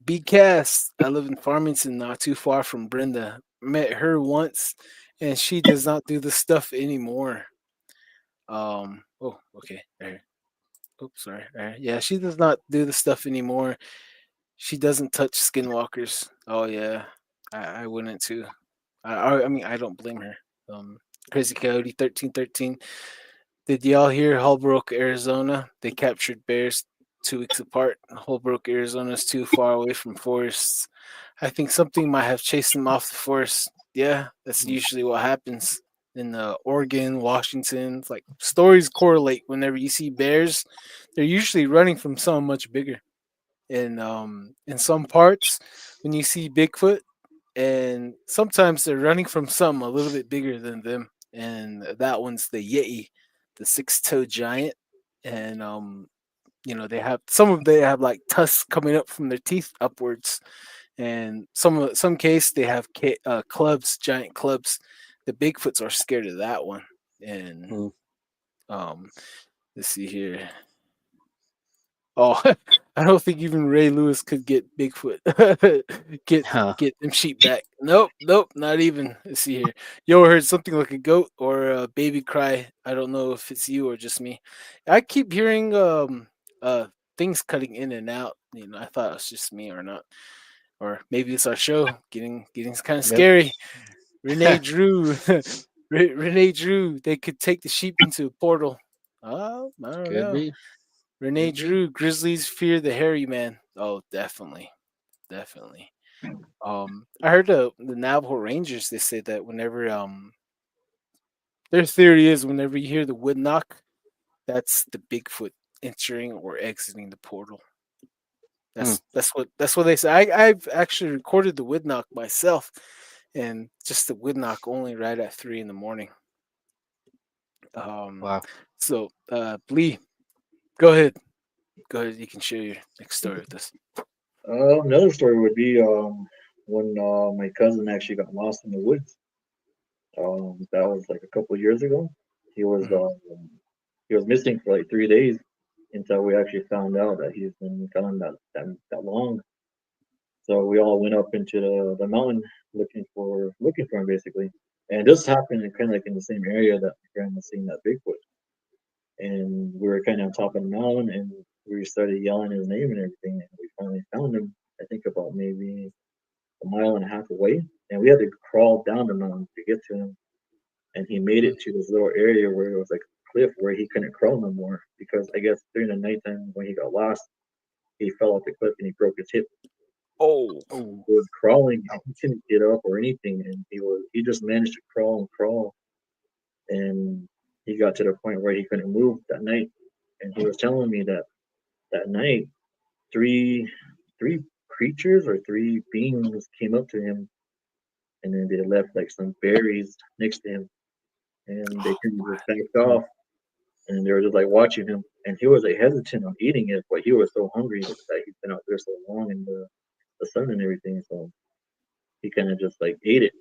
B Cast. I live in Farmington, not too far from Brenda. Met her once, and she does not do the stuff anymore. Oh, okay. All right. Oops, sorry. All right. Yeah, she does not do the stuff anymore. She doesn't touch skinwalkers. Oh yeah, I wouldn't too. I mean, I don't blame her. Crazy Coyote 1313. Did y'all hear Holbrook, Arizona? They captured bears 2 weeks apart. Holbrook, Arizona is too far away from forests. I think something might have chased them off the forest. Yeah, that's
mm,
usually what happens in Oregon, Washington. It's like stories correlate. Whenever you see bears, they're usually running from something much bigger. In some parts, when you see Bigfoot, and sometimes they're running from something a little bit bigger than them, and that one's the Yeti, the six-toed giant. And they have like tusks coming up from their teeth upwards, and some case they have clubs, giant clubs. The Bigfoots are scared of that one. And
mm,
um let's see here. Oh, I don't think even Ray Lewis could get Bigfoot. get
huh,
get them sheep back. Nope, nope, not even. Let's see here. You ever heard something like a goat or a baby cry? I don't know if it's you or just me. I keep hearing uh things cutting in and out. I thought it was just me or not. Or maybe it's our show getting kind of
yep.
scary. Renee Drew. Renee Drew, they could take the sheep into a portal. Oh, I don't
Could
know.
be.
Renee
Could be.
Drew, Grizzlies fear the hairy man. Oh, definitely, definitely. I heard the Navajo Rangers. They say that whenever their theory is whenever you hear the wood knock, that's the Bigfoot entering or exiting the portal.
Hmm.
That's what they say. I've actually recorded the wood knock myself, and just the wood knock only right at 3 in the morning. Um,
Wow.
so Lee, go ahead. Go ahead. You can share your next story with us.
Another story would be when my cousin actually got lost in the woods. That was like a couple of years ago. He was
Mhm.
um, he was missing for like 3 days until we actually found out that he's been gone that long. So we all went up into the mountain looking for him basically. And this happened kind of like in the same area that my grandma seen that Bigfoot. And we were kind of on top of the mountain, and we started yelling his name and everything. And we finally found him. I think about maybe a mile and a half away, and we had to crawl down the mountain to get to him. And he made it to this little area where it was like a cliff where he couldn't crawl no more because I guess during the nighttime when he got lost, he fell off the cliff and he broke his hip.
Oh,
Oh.
He was crawling and he
Ouch.
couldn't get up or anything, and he just managed to crawl and crawl, and he got to the point where he couldn't move that night. And he was telling me that that night three three creatures or three beings came up to him, and then they left like some berries next to him, and they kind of just backed
Hmm.
off, and they were just like watching him. And he was like hesitant on eating it, but he was so hungry that he's been out there so long in the sun and everything, so he kind of just like ate it.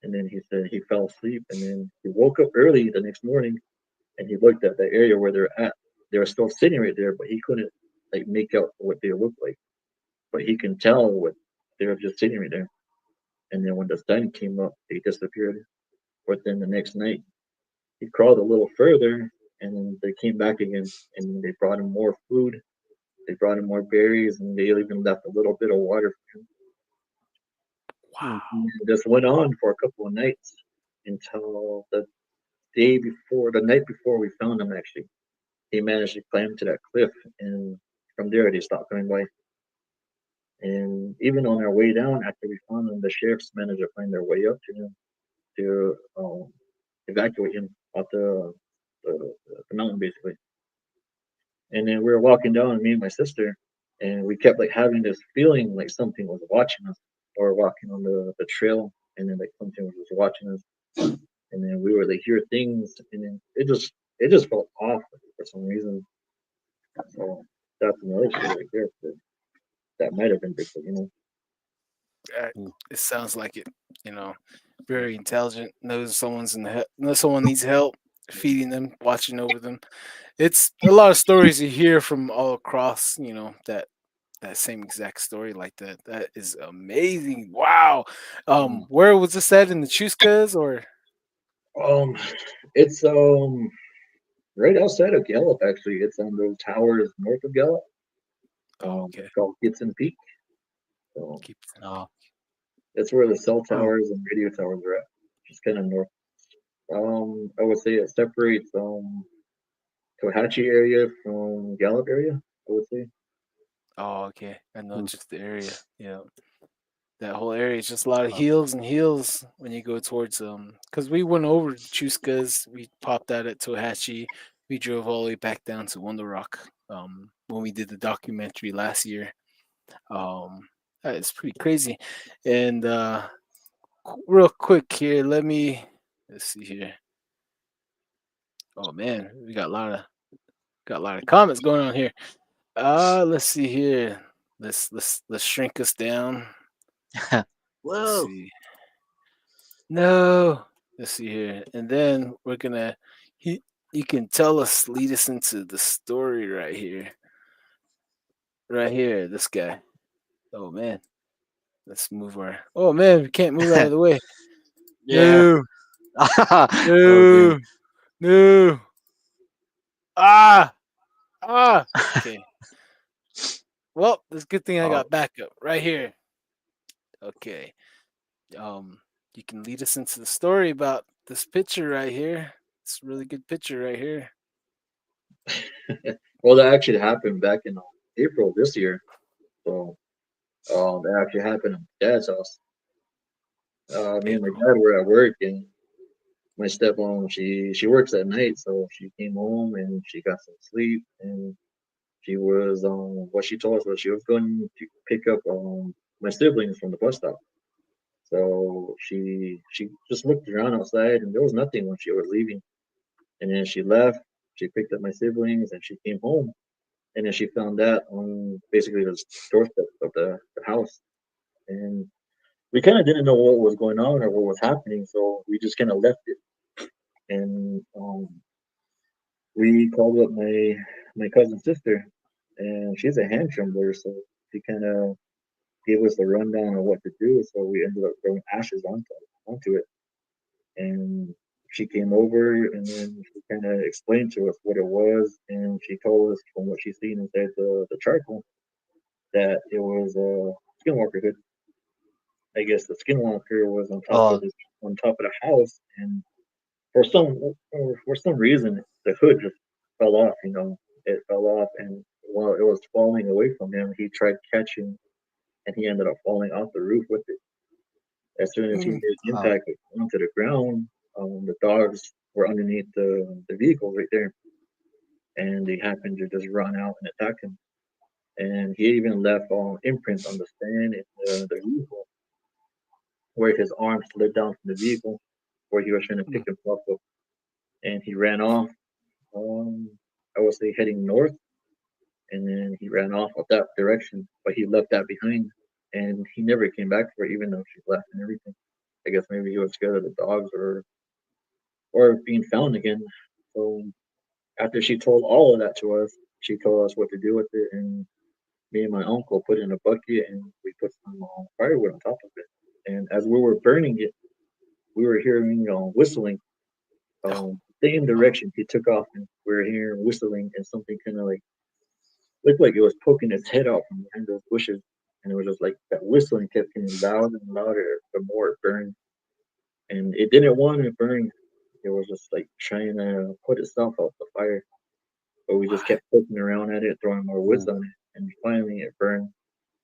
And then he said he fell asleep, and then he woke up early the next morning, and he looked at the area where they're at. They were still sitting right there, but he couldn't like make out what they looked like. But he can tell what they were just sitting right there. And then when the sun came up, they disappeared. But then the next night, he crawled a little further, and then they came back again, and they brought him more food. They brought him more berries, and they even left a little bit of water for him. And
wow.
this went on for a couple of nights until the night before we found him. Actually, he managed to climb to that cliff, and from there they stopped coming by. And even on our way down, after we found him, the sheriffs managed to find their way up to him to evacuate him out the mountain, basically. And then we were walking down, me and my sister, and we kept like having this feeling like something was watching us, or walking on the trail, and then like something was just watching us, and then we were like hear things, and then it just felt off for some reason. So that's another story right there. That might have been Bigfoot.
Uh,
Hmm.
it sounds like it. You know, very intelligent. Knows someone's in the knows someone needs help. Feeding them, watching over them. It's a lot of stories you hear from all across. That same exact story like that. That is amazing. Wow.
Hmm.
Where was this at in the Chuscas or?
Um, it's right outside of Gallup. Actually, it's on those towers north of Gallup.
Oh, okay.
It's called Gibson Peak. So
Keep it
Oh.
that's where the cell
Oh,
towers and radio towers are at. Just kind of north. I would say it separates Cohatchee area from Gallup area. I would say.
oh, okay. I know
Hmm.
just the area. Yeah. That whole area is just a lot of
Oh.
hills and hills when you go towards because we went over the Chuscas, we popped out at Tohatchee, we drove all the way back down to Wonder Rock when we did the documentary last year. It's pretty crazy. And real quick here, let's see here. Oh man, we got a lot of comments going on here. Let's see here. Let's shrink us down. Let's
Whoa.
see. No. Let's see here. And then we're gonna he you can tell us lead us into the story right here. Right here, this guy. Oh man. Let's move our oh man, we can't move out of the way.
Yeah.
No,
Oh, dude.
no, no. Ah, okay. Well, it's a good thing I
Oh.
got backup right here. Okay. Um, you can lead us into the story about this picture right here. It's a really good picture right here.
Well, that actually happened back in April this year. So that actually happened at my dad's house. Me and my
April.
dad were at work, and my stepmom, she works at night, so she came home and she got some sleep, and she was what she told us was she was going to pick up my siblings from the bus stop. So she just looked around outside and there was nothing when she was leaving. And then she left. She picked up my siblings and she came home. And then she found that on basically the doorstep of the house. And we kind of didn't know what was going on or what was happening, so we just kind of left it. And we called up my cousin's sister, and she's a hand trembler, so she kind of gave us a rundown of what to do. So we ended up throwing ashes onto it, and she came over and then she kind of explained to us what it was, and she told us from what she seen inside the charcoal that it was a skinwalker hood. I guess the skinwalker was
Oh,
on top of the house, and for some reason the hood just fell off. It fell off, and while it was falling away from him, he tried catching, and he ended up falling off the roof with it. As soon as he
Mm.
made
huh.
impact onto the ground, the dogs were underneath the vehicle right there, and they happened to just run out and attack him. And he even left imprints on the stand in the vehicle where his arm slid down from the vehicle, where he was trying to pick
Mm.
himself up, and he ran off. Um, I would say heading north, and then he ran off of that direction, but he left that behind, and he never came back for it, even though she left and everything. I guess maybe he was scared of the dogs or being found again. So after she told all of that to us, she told us what to do with it, and me and my uncle put it in a bucket and we put some firewood on top of it. And as we were burning it, we were hearing whistling,
Oh,
same
oh.
direction he took off, and we were hearing whistling and something kind of like looked like it was poking its head out from behind those bushes. And it was just like that whistling kept getting louder and louder the more it burned. And it didn't want to burn. It was just like trying to put itself out the fire. But we just
What?
kept poking around at it, throwing more woods
Mm,
on it, and finally it burned.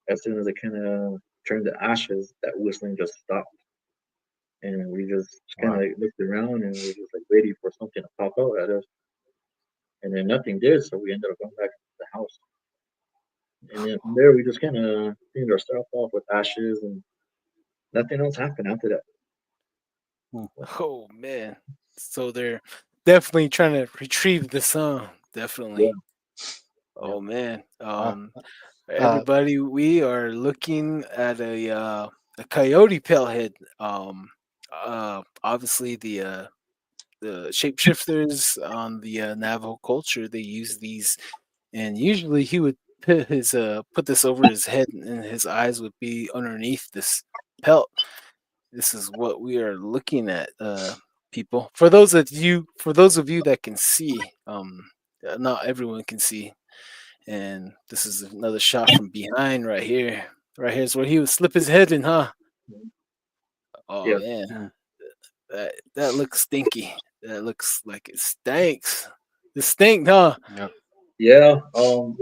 As soon as it kind of turned to ashes, that whistling just stopped, and we just kind of
wow.
like looked around and we were just like waiting for something to pop out at us, and then nothing did. So we ended up going back to the house, and then from there we just kind of cleaned ourselves off with ashes, and nothing else happened after that.
Mm,
Oh man. So they're definitely trying to retrieve the sun.
Yeah,
Definitely.
yeah.
Oh man.
wow. Uh,
Everybody, we are looking at a coyote pellhead. Obviously the shapeshifters on the Navajo culture, they use these, and usually he would put this over his head, and his eyes would be underneath this pelt. This is what we are looking at, people. For those of you that can see, not everyone can see, and this is another shot from behind right here. Right here's where he would slip his head in, huh? Oh
Yeah.
man,
mm,
that looks stinky. That looks like it stinks. It stink, huh?
yep.
Yeah, well,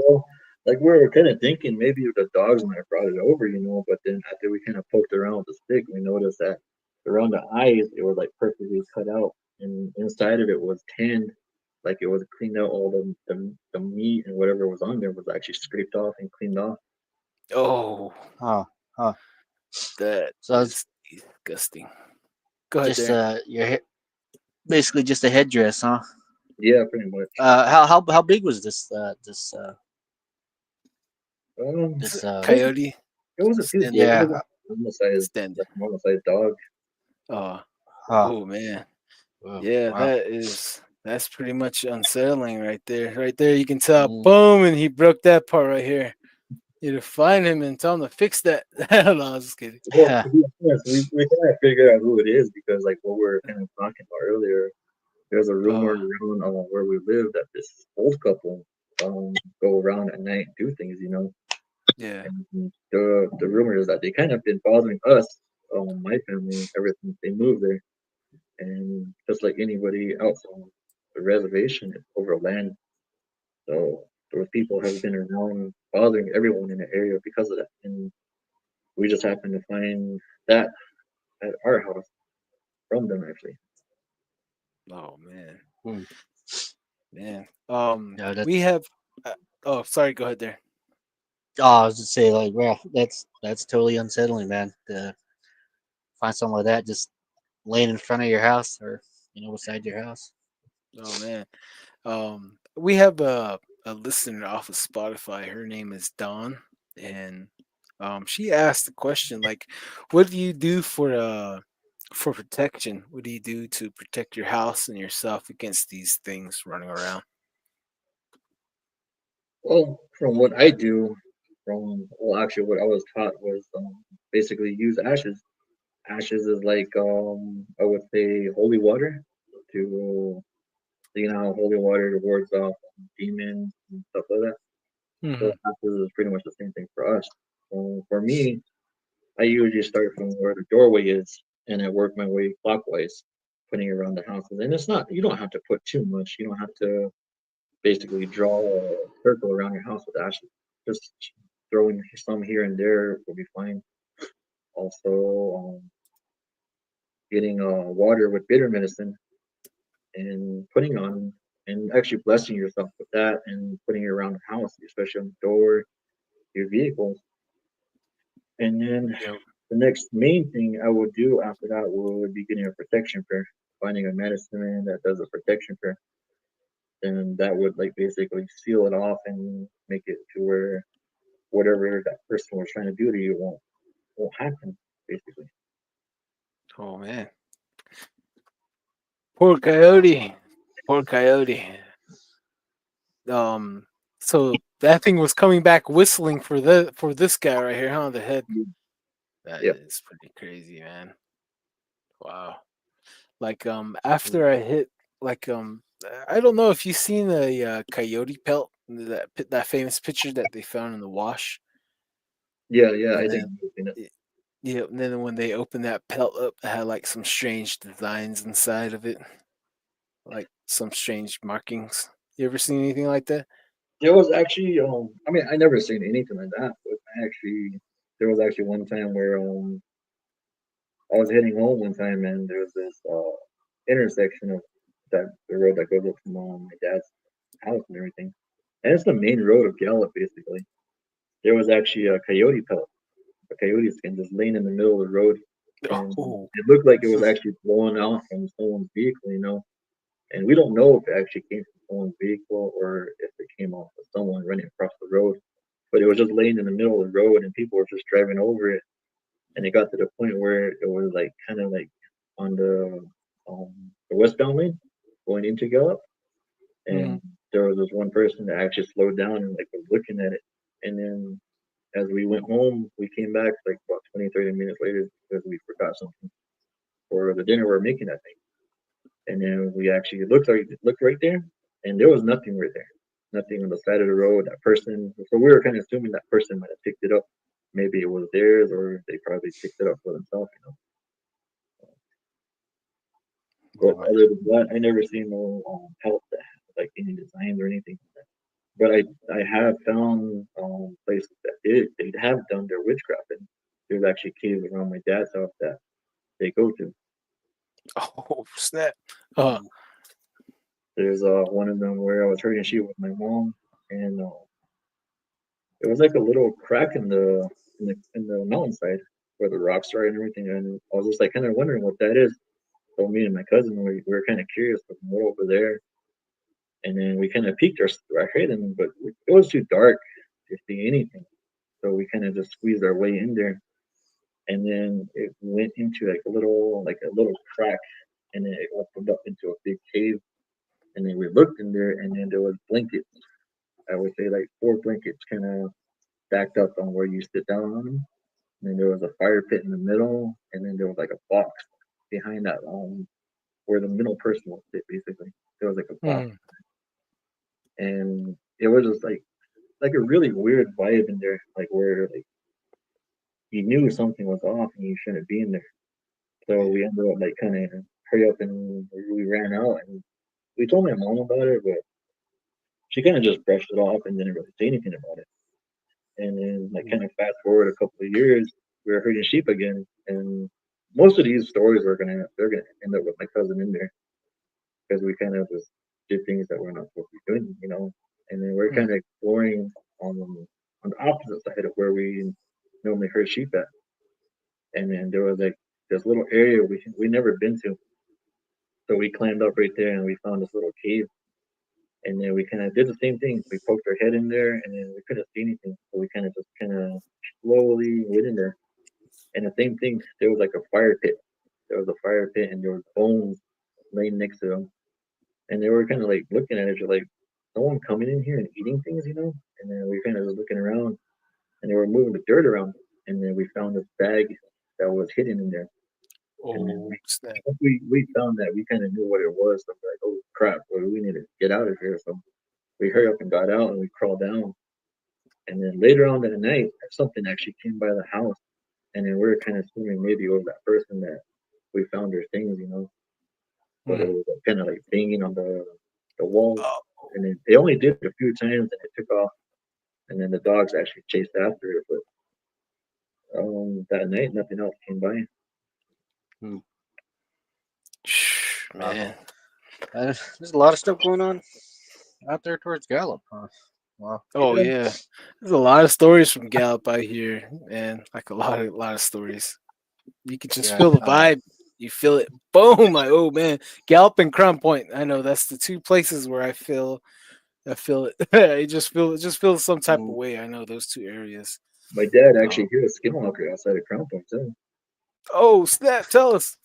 like we were kind of thinking maybe the dogs might have brought it over, but then after we kind of poked around with the stick, we noticed that around the eyes it was like perfectly cut out, and inside of it was tanned, like it was cleaned out. All the meat and whatever was on there was actually scraped off and cleaned off.
Oh,
Huh. Huh.
that
So it's
is disgusting. Go ahead
just
there.
basically just a headdress, huh?
Yeah, pretty much.
How big was
Um,
It's a
this
it was
coyote
it wasn't too big.
standing.
It
yeah?
was normal size,
Stand.
like a normal size dog.
Oh,
Huh.
oh man.
Oh,
Yeah,
wow.
that's pretty much unsettling right there. Right there, you can tell.
Mm,
Boom, and he broke that part right here. You to find him and tell him to fix that. No, I was just kidding.
Well,
yeah.
to be honest, we kind of figured out who it is because like what we were kind of talking about earlier. There's a rumor
Oh,
around where we live that this old couple go around at night and do things.
yeah.
And the rumor is that they kind of been bothering us, my family, ever since they moved there. And just like anybody else on the reservation, it's over land. So those people have been around bothering everyone in the area because of that. And we just happened to find that at our house from them actually.
Oh man,
Hmm.
man.
Yeah,
We
that's.
have. Oh, sorry. Go ahead there.
Oh, I was just say like, well, that's totally unsettling, man. To find something like that just laying in front of your house or beside your house.
Oh man. We have a listener off of Spotify. Her name is Dawn, and she asked the question like, "What do you do for protection? What do you do to protect your house and yourself against these things running around?"
Well, from what I do, actually what I was taught was basically use ashes. Ashes is like I would say holy water to how holy water wards off demons and stuff like that. So
Hmm.
ashes is pretty much the same thing for us. So for me, I usually start from where the doorway is and I work my way clockwise, putting it around the house. And it's not you don't have to put too much. You don't have to basically draw a circle around your house with ashes. Just throwing some here and there will be fine. Also, getting water with bitter medicine and putting on and actually blessing yourself with that and putting it around the house, especially on the door, your vehicles. And then
Yep.
the next main thing I would do after that would be getting a protection prayer, finding a medicine man that does a protection prayer. And that would like basically seal it off and make it to where whatever that person was trying to do to you won't happen, basically.
Oh man, poor coyote. Poor coyote. Um. So that thing was coming back whistling for this guy right here, huh? The head. That
Yep.
is pretty crazy, man. Wow. Like after I hit like I don't know if you've seen a coyote pelt, that famous picture that they found in the wash,
Yeah, yeah, I
and
think
then
I've seen it.
yeah, and then when they opened that pelt up, it had like some strange designs inside of it, like some strange markings. You ever seen anything like that?
There was actually I mean I never seen anything like that, but there was actually one time where I was heading home one time and there was this intersection of the road that goes up from my dad's house and everything. And it's the main road of Gallup basically. There was actually a coyote pelt, a coyote skin just laying in the middle of the road and
Oh,
it looked like it was actually blown out from someone's vehicle, And we don't know if it actually came from someone's vehicle or if it came off of someone running across the road. But it was just laying in the middle of the road and people were just driving over it. And it got to the point where it was like kind of like on the westbound lane going into Gallup.
mhm.
And there was this one person that actually slowed down and like was looking at it. And then as we went home, we came back like about 20, 30 minutes later because we forgot something for the dinner we were making that night. And then we actually looked right there, and there was nothing right there, nothing on the side of the road. That person, so we were kind of assuming that person might have picked it up. Maybe it was theirs, or they probably picked it up for themselves. But
Oh man.
other than that, I never seen no help that had, like any designs or anything like that. But I have found places that they have done their witchcraft, and there's actually caves around my dad's house that they go to.
Oh snap. Uh.
There's one of them where I was herding sheep with my mom, and it was like a little crack in the mountainside where the rocks are and everything, and I was just like kind of wondering what that is. So me and my cousin we were kind of curious, but more over there, and then we kind of peeked our head in, but it was too dark to see anything. So we kind of just squeezed our way in there, and then it went into like a little crack, and then it opened up into a big cave, and then we looked in there, and then there was blankets. I would say like four blankets kind of stacked up on where you sit down on them. And then there was a fire pit in the middle, and then there was like a box behind that where the middle person will sit basically. There was like a box,
Mhm.
and it was just like a really weird vibe in there, like where like you knew something was off and you shouldn't be in there. So
Yeah.
we ended up like kind of hurry up and we ran out and we told my mom about it, but she kind of just brushed it off and didn't really say anything about it. And then like kind of fast forward a couple of years, we were herding sheep again, and most of these stories are they're gonna end up with my cousin in there. because we kind of just did things that we're not supposed to be doing, And then we're kind
Mm.
of exploring on the opposite side of where we normally herd sheep at, and then there was like this little area we never been to, so we climbed up right there and we found this little cave, and then we kind of did the same thing. We poked our head in there, and then we couldn't see anything, so we kind of slowly went in there, and the same thing. There was like a fire pit. There was a fire pit, and there was bones laying next to them, and they were kind of like looking at it, like someone coming in here and eating things. And then we kind of just looking around, and they were moving the dirt around, and then we found this bag that was hidden in there, and then
Oh snap!
we found that we kind of knew what it was. So we're like, oh crap, well, we need to get out of here. So we hurried up and got out, and we crawled down. And then later on that night, something actually came by the house, and then we were kind of assuming maybe it was that person that we found their things. But it
Mm.
was kind of like banging on the wall,
Oh,
and then they only did it a few times, and it took off, and then the dogs actually chased after it. But that night, nothing else came by.
Hmm. Wow.
man.
There's a lot of stuff going on out there towards Gallup, huh? Wow.
Oh yeah, there's a lot of stories from Gallup out here, man. Like a lot of stories. You can just
Yeah.
feel the vibe. You feel it. Boom! Like, oh man, Gallup and Crown Point. I know that's the two places where I feel it. it just feels some type of
Mm,
way. I know those two areas.
My dad
Um,
actually hit a skinwalker outside of Crown Point too.
oh snap! Tell us.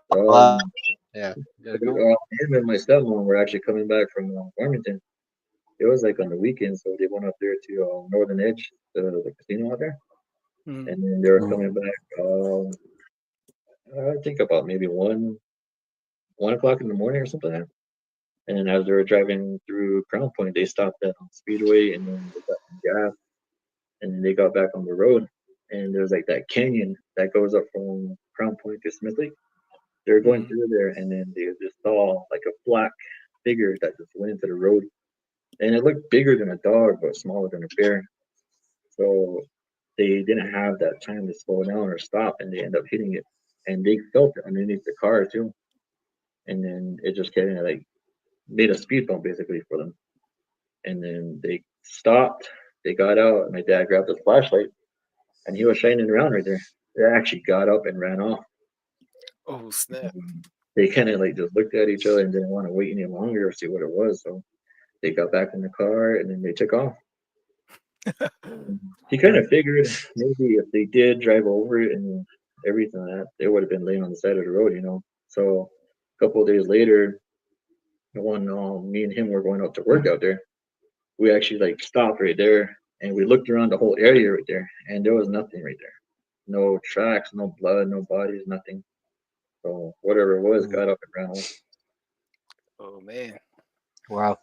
wow.
Um,
Yeah. Gotta go.
him and my stepmom were actually coming back from Farmington. It was like on the weekend, so they went up there to Northern Edge, the casino out there,
Mm,
and then they were
Mm,
coming back. I think about maybe 1 o'clock in the morning or something like that. And then as they were driving through Crown Point, they stopped at Speedway, and then they got some gas, and then they got back on the road. And there's like that canyon that goes up from Crown Point to Smith Lake. They were going
mm,
through there, and then they just saw like a black figure that just went into the road, and it looked bigger than a dog but smaller than a bear. So they didn't have that time to slow down or stop, and they end up hitting it, and they felt it underneath the car too. And then it just kind of like made a speed bump basically for them. And then they stopped. They got out. And my dad grabbed his flashlight, and he was shining around right there. They actually got up and ran off.
oh snap!
They kind of like just looked at each other and didn't want to wait any longer or see what it was. So they got back in the car and then they took off. He kind of figured maybe if they did drive over it and everything like that, they would have been laying on the side of the road. So a couple of days later, when me and him were going out to work out there, we actually like stopped right there and we looked around the whole area right there, and there was nothing right there. No tracks, no blood, no bodies, nothing. So whatever it was
mm.
got up and ran off.
Oh man.
Wow.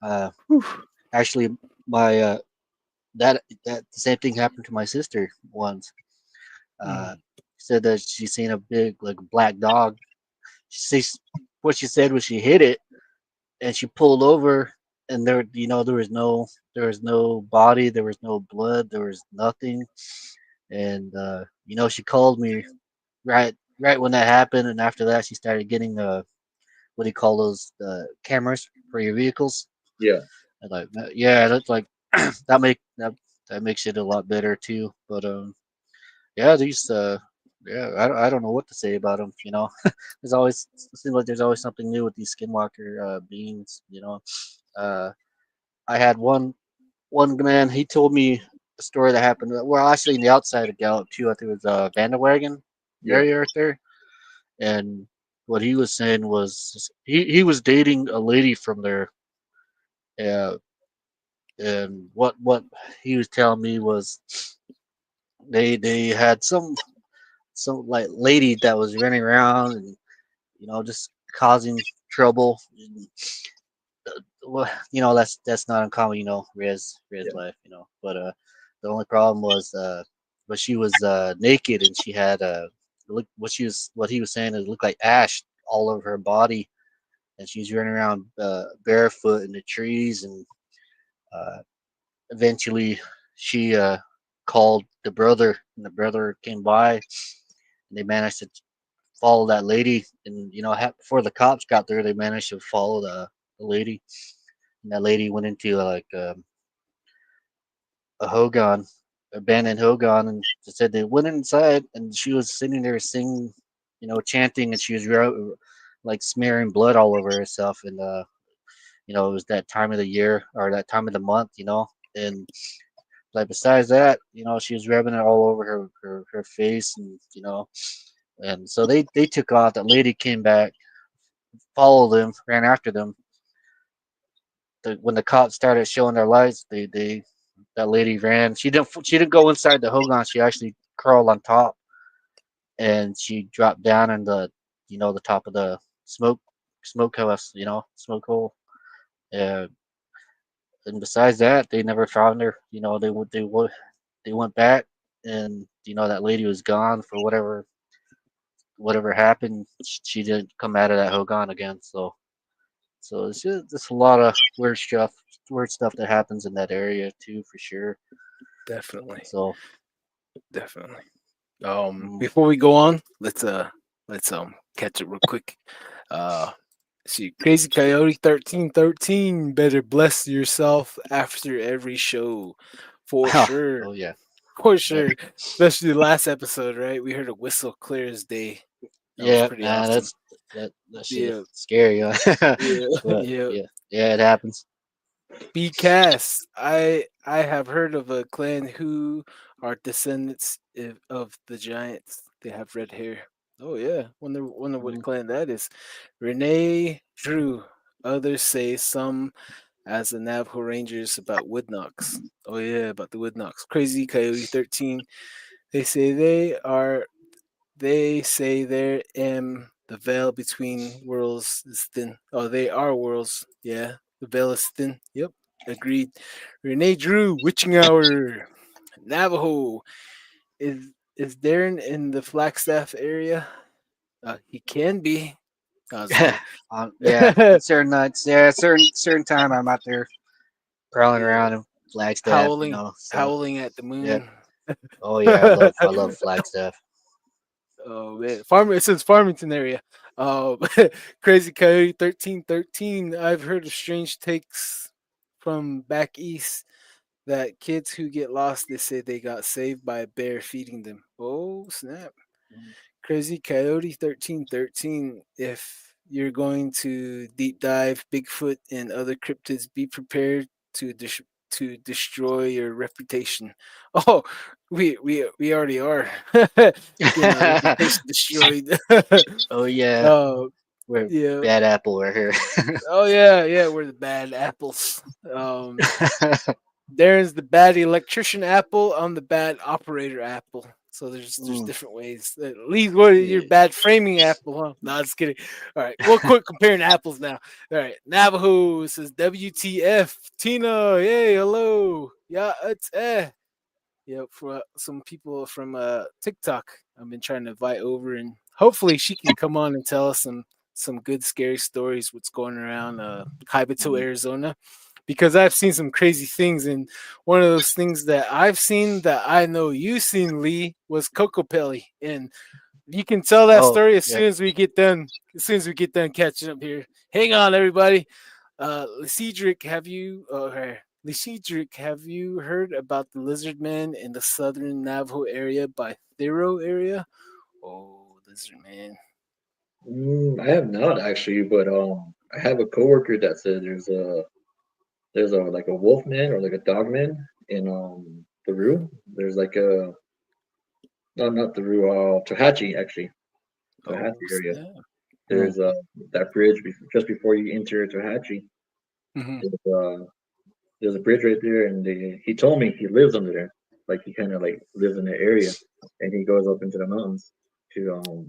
Uh,
Whew.
actually, my that the same thing happened to my sister once.
Mm,
Said that she seen a big like black dog. What she said was she hit it and she pulled over, and there was no body, there was no blood, there was nothing. And she called me right when that happened, and after that she started getting what do you call those cameras for your vehicles.
Yeah,
And like yeah, that's like that makes it a lot better too. But yeah, these I don't know what to say about them. There's always it seems like there's always something new with these Skinwalker beings. Uh, I had one man. He told me a story that happened. Well, actually, in the outside of Gallup too. I think it was Vanderwagon
yeah,
area right there. And what he was saying was he was dating a lady from there. Uh, and what he was telling me was they had some like lady that was running around and just causing trouble. And, well, that's not uncommon. Res
yeah.
life. But the only problem was but she was naked and she had look what he was saying is it looked like ash all over her body, and she's running around barefoot in the trees. And uh, eventually she called the brother, and the brother came by, and they managed to follow that lady, and before the cops got there, they managed to follow the lady, and that lady went into like a hogan, abandoned hogan, and they said they went inside, and she was sitting there singing, chanting, and she was like smearing blood all over herself, and it was that time of the year or that time of the month, and like besides that, she was rubbing it all over her face, and and so they took off. That lady came back, followed them, ran after them. When the cops started showing their lights, they that lady ran. She didn't go inside the hogan. She actually crawled on top, and she dropped down in the top of the smoke house, smoke hole. Uh, and besides that, they never found her. They went back, and that lady was gone for whatever happened. She didn't come out of that hogan again. So it's just a lot of weird stuff that happens in that area too, for sure.
Definitely,
So
definitely.
mm,
Before we go on, let's catch it real quick. Uh, see, Crazy Coyote 1313. Better bless yourself after every show, for sure,
oh yeah,
for
yep,
sure. Especially the last episode, right? We heard a whistle clear as day. That was
yeah,
pretty
man,
awesome.
that shit is
Yeah,
scary, huh?
yeah,
But
yeah.
yeah, it happens.
BCAS. I have heard of a clan who are descendants of the giants. They have red hair. Oh yeah, wonder what
Mm.
clan that is. Renee Drew. Others say some as the Navajo Rangers about Woodknocks. Oh yeah, about the Woodknocks. Crazy Coyote 13. They say they say there the veil between worlds is thin. Oh, they are worlds. Yeah, the veil is thin. Yep, agreed. Renee Drew, Witching Hour, Navajo is Darren in the Flagstaff area? He can be. I was kidding.
Yeah, at certain nights, yeah, certain time, I'm out there prowling
Yeah,
around in Flagstaff,
howling,
So
howling at the
yeah.
moon.
Oh yeah, I love Flagstaff.
Oh man, It says Farmington area. Uh, Crazy Coyote 1313. I've heard of strange takes from back east that kids who get lost, they say they got saved by a bear feeding them. Oh snap! Crazy Coyote 1313. If you're going to deep dive Bigfoot and other cryptids, be prepared to destroy your reputation. Oh, we already are getting our reputation destroyed.
Oh yeah,
Oh
we're
yeah.
bad apple right here.
Oh yeah, yeah. We're the bad apples. Darren's the bad electrician apple. I'm the bad operator apple. So there's
Mm,
different ways. At least what are your
yeah.
bad framing apple, huh? No, just kidding. All right, we'll quit comparing apples now. All right, Navajo says WTF. Tina, hey, hello. Yeah, it's Yep, for some people from TikTok, I've been trying to invite over, and hopefully she can come on and tell us some good scary stories. What's going around Hibato,
Mm.
Arizona, because I've seen some crazy things, and one of those things that I've seen that I know you've seen, Lee, was Kokopeli, and you can tell that
Oh
story as
yeah.
soon as we get done. As soon as we get done catching up here. Hang on, everybody. Lecedric, Lecedric, have you heard about the lizard man in the southern Navajo area by Thero area? Oh, lizard man.
I have not actually, but I have a coworker that said there's a like a wolf man or like a dog man in the Rue. There's like a no, not the Rue, Tohatchi actually,
Oh,
Tohatchi area.
snap.
Mm.
There's that bridge just before you enter Tohatchi.
Hmm.
There's, there's a bridge right there, and he told me he lives under there. Like he kind of like lives in the area, and he goes up into the mountains to um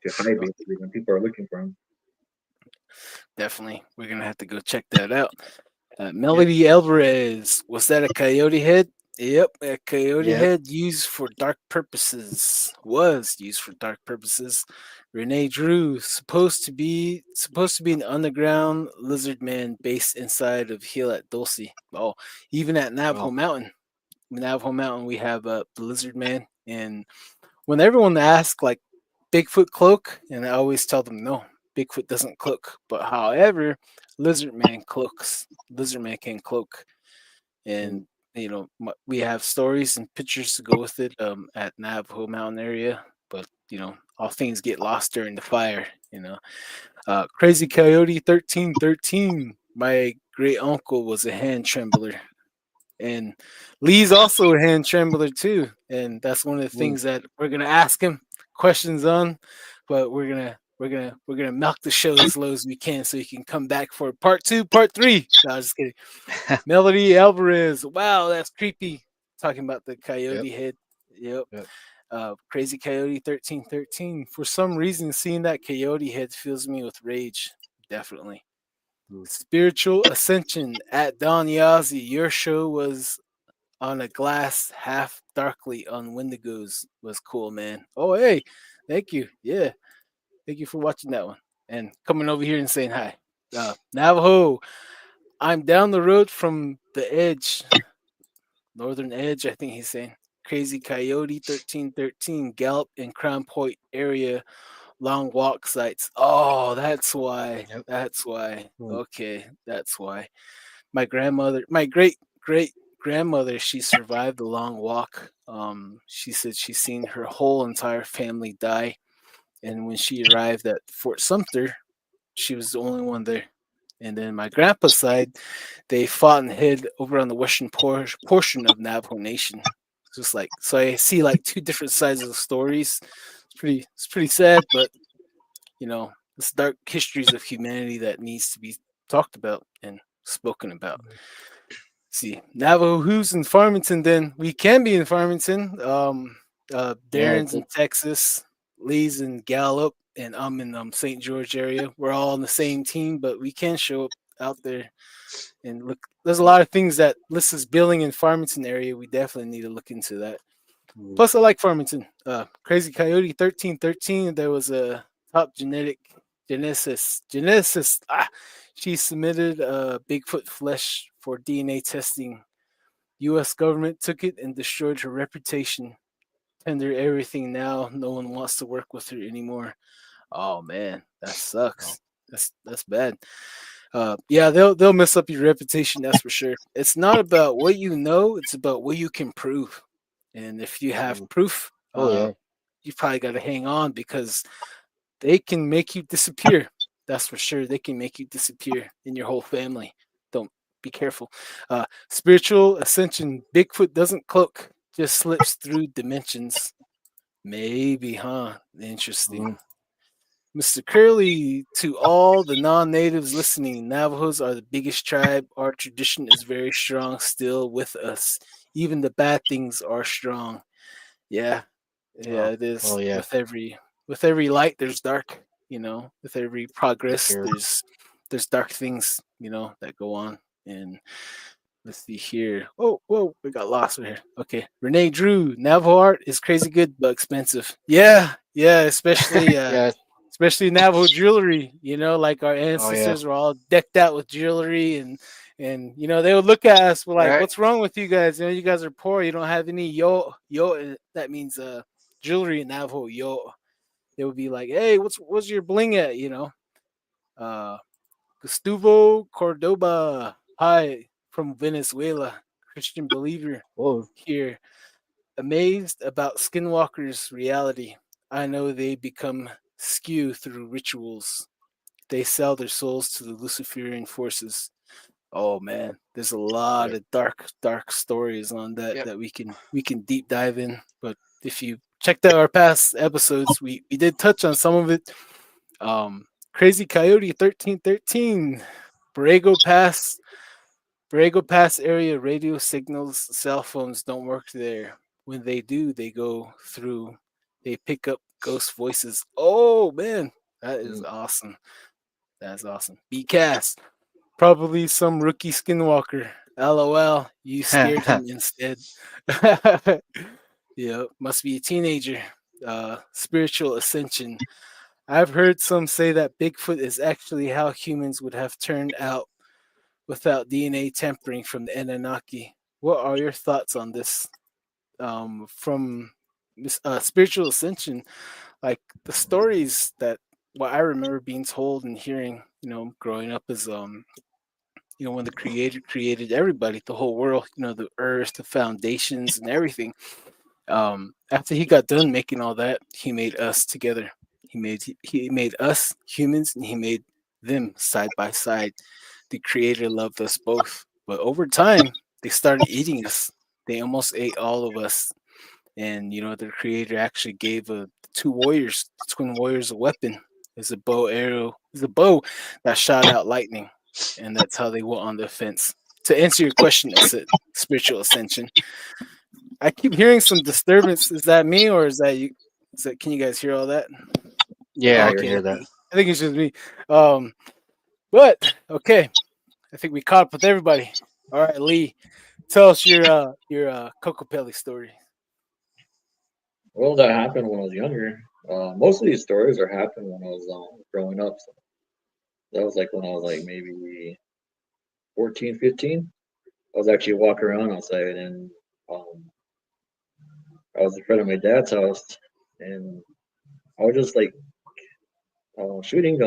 to hide basically when people are looking for him.
Definitely. We're going to have to go check that out.
Yep.
Melody Alvarez, was that a coyote head? Yep, a coyote
Yep.
head used for dark purposes. Was used for dark purposes. Renee Drew, supposed to be an underground lizard man based inside of Hill at Dulce. Oh, even at Navajo
Well.
Mountain. Navajo Mountain, we have the lizard man, and when everyone asks like Bigfoot cloak? And I always tell them no, Bigfoot doesn't cloak. But however, lizard man cloaks. Lizard man can cloak,
Mm.
and we have stories and pictures to go with it at Navajo Mountain area. But all things get lost during the fire. Crazy Coyote 1313. My great uncle was a hand trembler, and Lee's also a hand trembler too. And that's one of the
Mm.
things that we're gonna ask him questions on. But we're gonna milk the show as low as we can so he can come back for part two, part three. No, I was just kidding. Melody Alvarez. Wow, that's creepy. Talking about the
Yep.
coyote head. Yep.
Yep.
Crazy Coyote 1313. For some reason, seeing that coyote head fills me with rage. Definitely.
Mm.
Spiritual Ascension at Don Yazzie. Your show was on a glass half darkly on Wendigos. Was cool, man. Oh, hey. Thank you. Yeah. Thank you for watching that one and coming over here and saying hi. Navajo, I'm down the road from the edge, northern edge, I think he's saying. Crazy Coyote 1313, Gallup and Crown Point area, long walk sites. Oh, that's why.
Yep.
That's why.
Mm.
Okay, that's why. My great great grandmother, she survived the long walk. She said she's seen her whole entire family die, and when she arrived at Fort Sumter, she was the only one there. And then my grandpa's side, they fought and hid over on the western portion of Navajo Nation. It's just like so, I see like two different sides of the stories. It's pretty sad, but it's dark histories of humanity that needs to be talked about and spoken about. See, Navajo who's in Farmington? Then we can be in Farmington.
Yeah.
Darren's in Texas, Lee's in Gallup, and I'm in St. George area. We're all on the same team, but we can show up out there and look. There's a lot of things that Lissa's building in Farmington area. We definitely need to look into that.
Mm.
Plus, I like Farmington. Crazy Coyote 1313. There was a top geneticist. She submitted Bigfoot flesh for DNA testing. U.S. government took it and destroyed her reputation. Tender everything now. No one wants to work with her anymore. Oh man, that
Wow.
sucks. That's bad. Yeah, they'll mess up your reputation. That's for sure. It's not about what you know; it's about what you can prove. And if you have
Mm.
proof,
Oh yeah.
you probably got to hang on because they can make you disappear. That's for sure. They can make you disappear in your whole family. Don't be careful. Spiritual ascension. Bigfoot doesn't cloak, just slips through dimensions. Maybe, huh? Interesting.
Mm.
Mr. Curly, to all the non natives listening, Navajos are the biggest tribe. Our tradition is very strong still with us. Even the bad things are strong. Yeah, yeah,
Oh.
it
Oh
is.
yeah.
With every light, there's dark. With every
For
progress,
sure.
there's dark things. That go on. And let's see here. Oh, whoa, we got lost right here. Okay, Renee Drew. Navajo art is crazy good but expensive. Yeah, yeah, especially
Yeah.
especially Navajo jewelry. Like our
Oh yeah.
ancestors were all decked out with jewelry, and they would look at us. We're like,
Right.
"What's wrong with you guys? You guys are poor. You don't have any yo. That means jewelry in Navajo yo." They would be like, "Hey, what's your bling at?" Uh, Gustavo Cordoba. Hi from Venezuela, Christian believer
Whoa.
here. Amazed about Skinwalker's reality. I know they become skew through rituals. They sell their souls to the Luciferian forces. Oh man, there's a lot
Yep.
of dark stories on that
Yep.
that we can deep dive in. But if you checked out our past episodes, we did touch on some of it. Crazy Coyote 1313, Borrego Pass, Borrego Pass area radio signals, cell phones don't work there. When they do, they go through. They pick up ghost voices. Oh man, that is
Mm.
awesome. That's awesome. Cast. Probably some rookie skinwalker. LOL, you scared him instead. Yeah, must be a teenager. Spiritual ascension. I've heard some say that Bigfoot is actually how humans would have turned out without DNA tampering from the Anunnaki. What are your thoughts on this? From Spiritual Ascension, like the stories that what I remember being told and hearing, growing up is when the creator created everybody, the whole world, the earth, the foundations and everything. After he got done making all that, he made us together. He made us humans, and he made them side by side. The creator loved us both, but over time they started eating us. They almost ate all of us, and the creator actually gave two warriors, the twin warriors, a weapon. It's a bow arrow. It's a bow that shot out lightning, and that's how they went on the offense. To answer your question, it's a spiritual ascension. I keep hearing some disturbance. Is that me or is that you? Can you guys hear all that?
Yeah,
Oh,
I can
okay.
hear that.
I think it's just me. Um, but okay, I think we caught up with everybody. All right, Lee, tell us your Kokopeli story.
Well, that happened when I was younger. Most of these stories are happened when I was growing up. So that was like when I was like maybe 14, 15. I was actually walking around outside, and um, I was in front of my dad's house, and I was just like shooting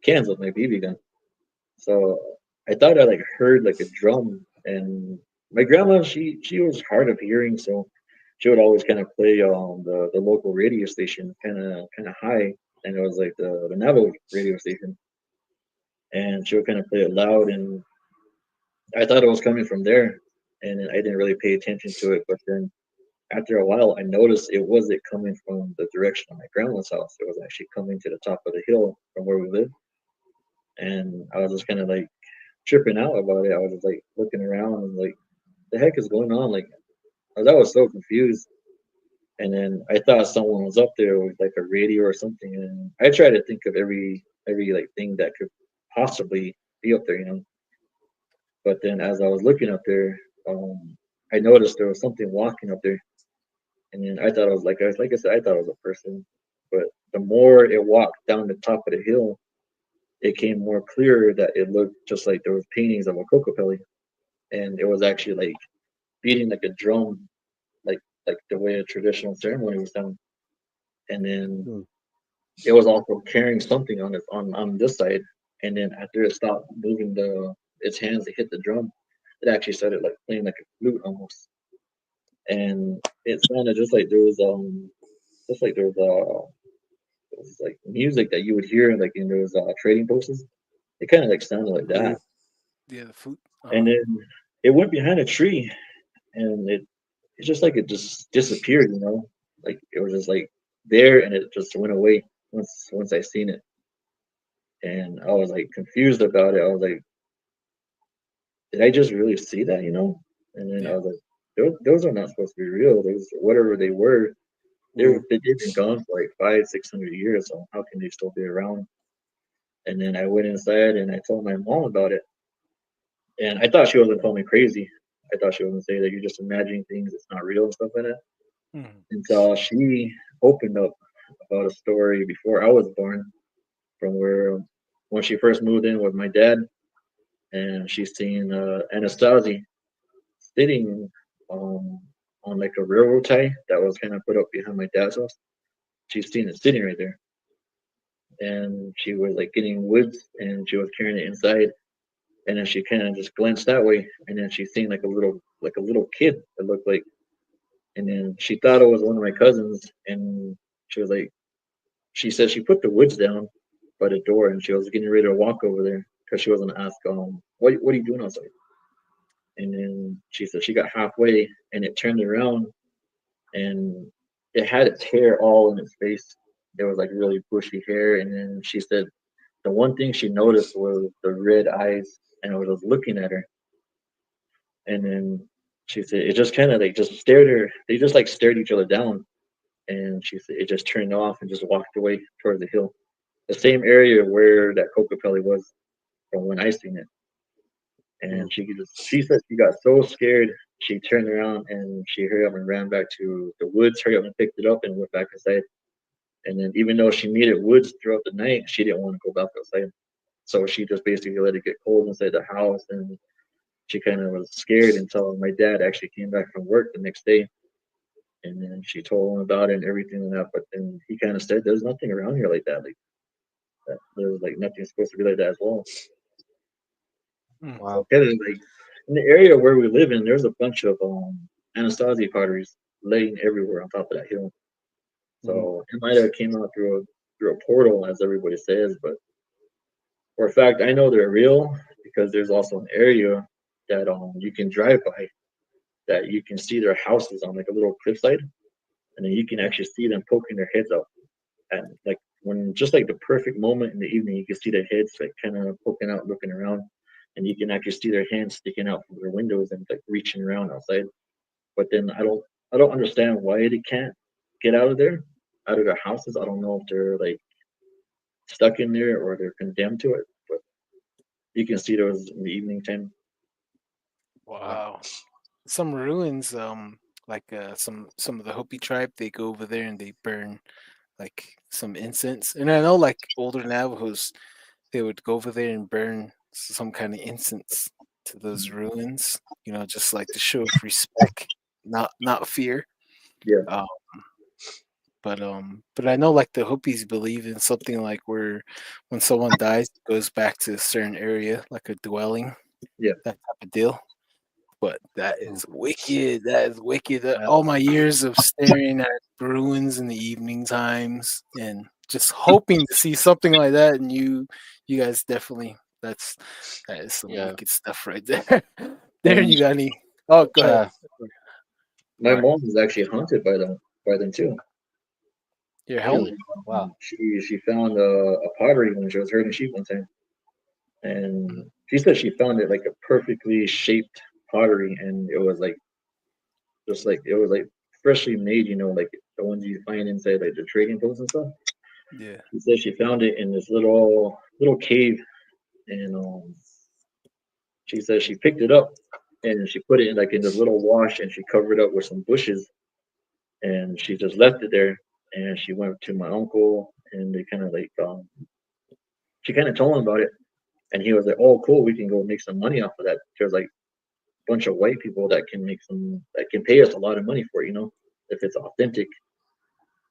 cans with my BB gun. So I thought I like heard like a drum, and my grandma she was hard of hearing, so she would always kind of play the local radio station kind of high, and it was like the Navajo radio station, and she would kind of play it loud, and I thought it was coming from there, and I didn't really pay attention to it, but then after a while, I noticed it wasn't coming from the direction of my grandma's house. It was actually coming to the top of the hill from where we live, and I was just kind of like tripping out about it. I was just like looking around and like, the heck is going on? Like, I was so confused. And then I thought someone was up there with like a radio or something. And I tried to think of every like thing that could possibly be up there, you know. But then as I was looking up there, I noticed there was something walking up there. And then I thought it was like I said, I thought it was a person. But the more it walked down the top of the hill, it came more clear that it looked just like there was paintings of a Kokopelli, and it was actually like beating like a drum, like the way a traditional ceremony was done. And then
Hmm.
it was also carrying something on on this side. And then after it stopped moving its hands to hit the drum, it actually started like playing like a flute almost. And it sounded just like there was it was like music that you would hear like in those trading posts. It kind of like sounded like
Hmm.
that.
Yeah, the food.
And then it went behind a tree, and it's just like it just disappeared, you know. Like it was just like there, and it just went away once I seen it, and I was like confused about it. I was like, did I just really see that, you know? And then I
Yeah.
was like, those are not supposed to be real. Those whatever they were,
Hmm.
they've been gone for like 500, 600 years. So how can they still be around? And then I went inside and I told my mom about it, and I thought she was gonna call me crazy. I thought she was gonna say that you're just imagining things, it's not real and stuff like that.
Mhm.
Until she opened up about a story before I was born, from where when she first moved in with my dad, and she's seen Anasazi sitting um, on like a railroad tie that was kind of put up behind my dad's house. She's seen it sitting right there, and she was like getting woods, and she was carrying it inside, and then she kind of just glanced that way, and then she seen like a little kid that looked like, and then she thought it was one of my cousins, and she was like, she said she put the woods down by the door, and she was getting ready to walk over there because she was gonna ask, what are you doing outside? And then she said she got halfway, and it turned around, and it had its hair all in its face. There was like really bushy hair, and then she said the one thing she noticed was the red eyes, and it was looking at her. And then she said it just kind of like just stared her. They just like stared each other down, and she said it just turned off and just walked away towards the hill, the same area where that Kokopelli was from when I seen it. And she said she got so scared, she turned around and she hurried up and ran back to the woods, hurried up and picked it up and went back inside. And then even though she made it woods throughout the night, she didn't want to go back outside. So she just basically let it get cold inside the house, and she kind of was scared until my dad actually came back from work the next day, And then she told him about it and everything like that. But then he kind of said, "There's nothing around here like that. Like that. There's like nothing supposed to be like that as well."
Mm.
So
Wow.
kind of like in the area where we live in, there's a bunch of Anasazi potteries laying everywhere on top of that hill.
Mhm.
So it might have came out through a portal, as everybody says, but for a fact, I know they're real because there's also an area that you can drive by that you can see their houses on like a little cliffside, and then you can actually see them poking their heads out, and like when just like the perfect moment in the evening, you can see their heads like kind of poking out, looking around, and you can actually see their hands sticking out from their windows and like reaching around outside. But then I don't understand why they can't get out of there, out of their houses. I don't know if they're like stuck in there or they're condemned to it, but you can see those in the evening time.
Wow.
Wow. Some ruins, like some of the Hopi tribe, they go over there and they burn like some incense. And I know like older Navajos, they would go over there and burn some kind of incense to those ruins, just like to show of respect, not fear.
Yeah,
Um, but I know like the Hopis believe in something like where when someone dies, it goes back to a certain area, like a dwelling,
yeah.
that type of deal. But that
Mm.
is wicked. That is wicked.
Yep.
All my years of staring at ruins in the evening times and just hoping to see something like that, and you guys definitely that is some
Yeah.
wicked stuff right there. There,
Um,
you got any? Oh, go ahead.
Uh,
my
Sorry,
mom was actually haunted by them too.
your helm.
really? Wow.
She found a pottery when she was herding sheep one time,
Mm.
and she said she found it like a perfectly shaped pottery, and it was like just like it was like freshly made, like the ones you find inside like the trading posts and stuff.
Yeah.
She said she found it in this little cave, and she said she picked it up and she put it in like in this little wash, and she covered it up with some bushes, and she just left it there. And she went to my uncle, and they kind of like she kind of told him about it, and he was like, "Oh, cool, we can go make some money off of that." There's like a bunch of white people that can pay us a lot of money for it, if it's authentic.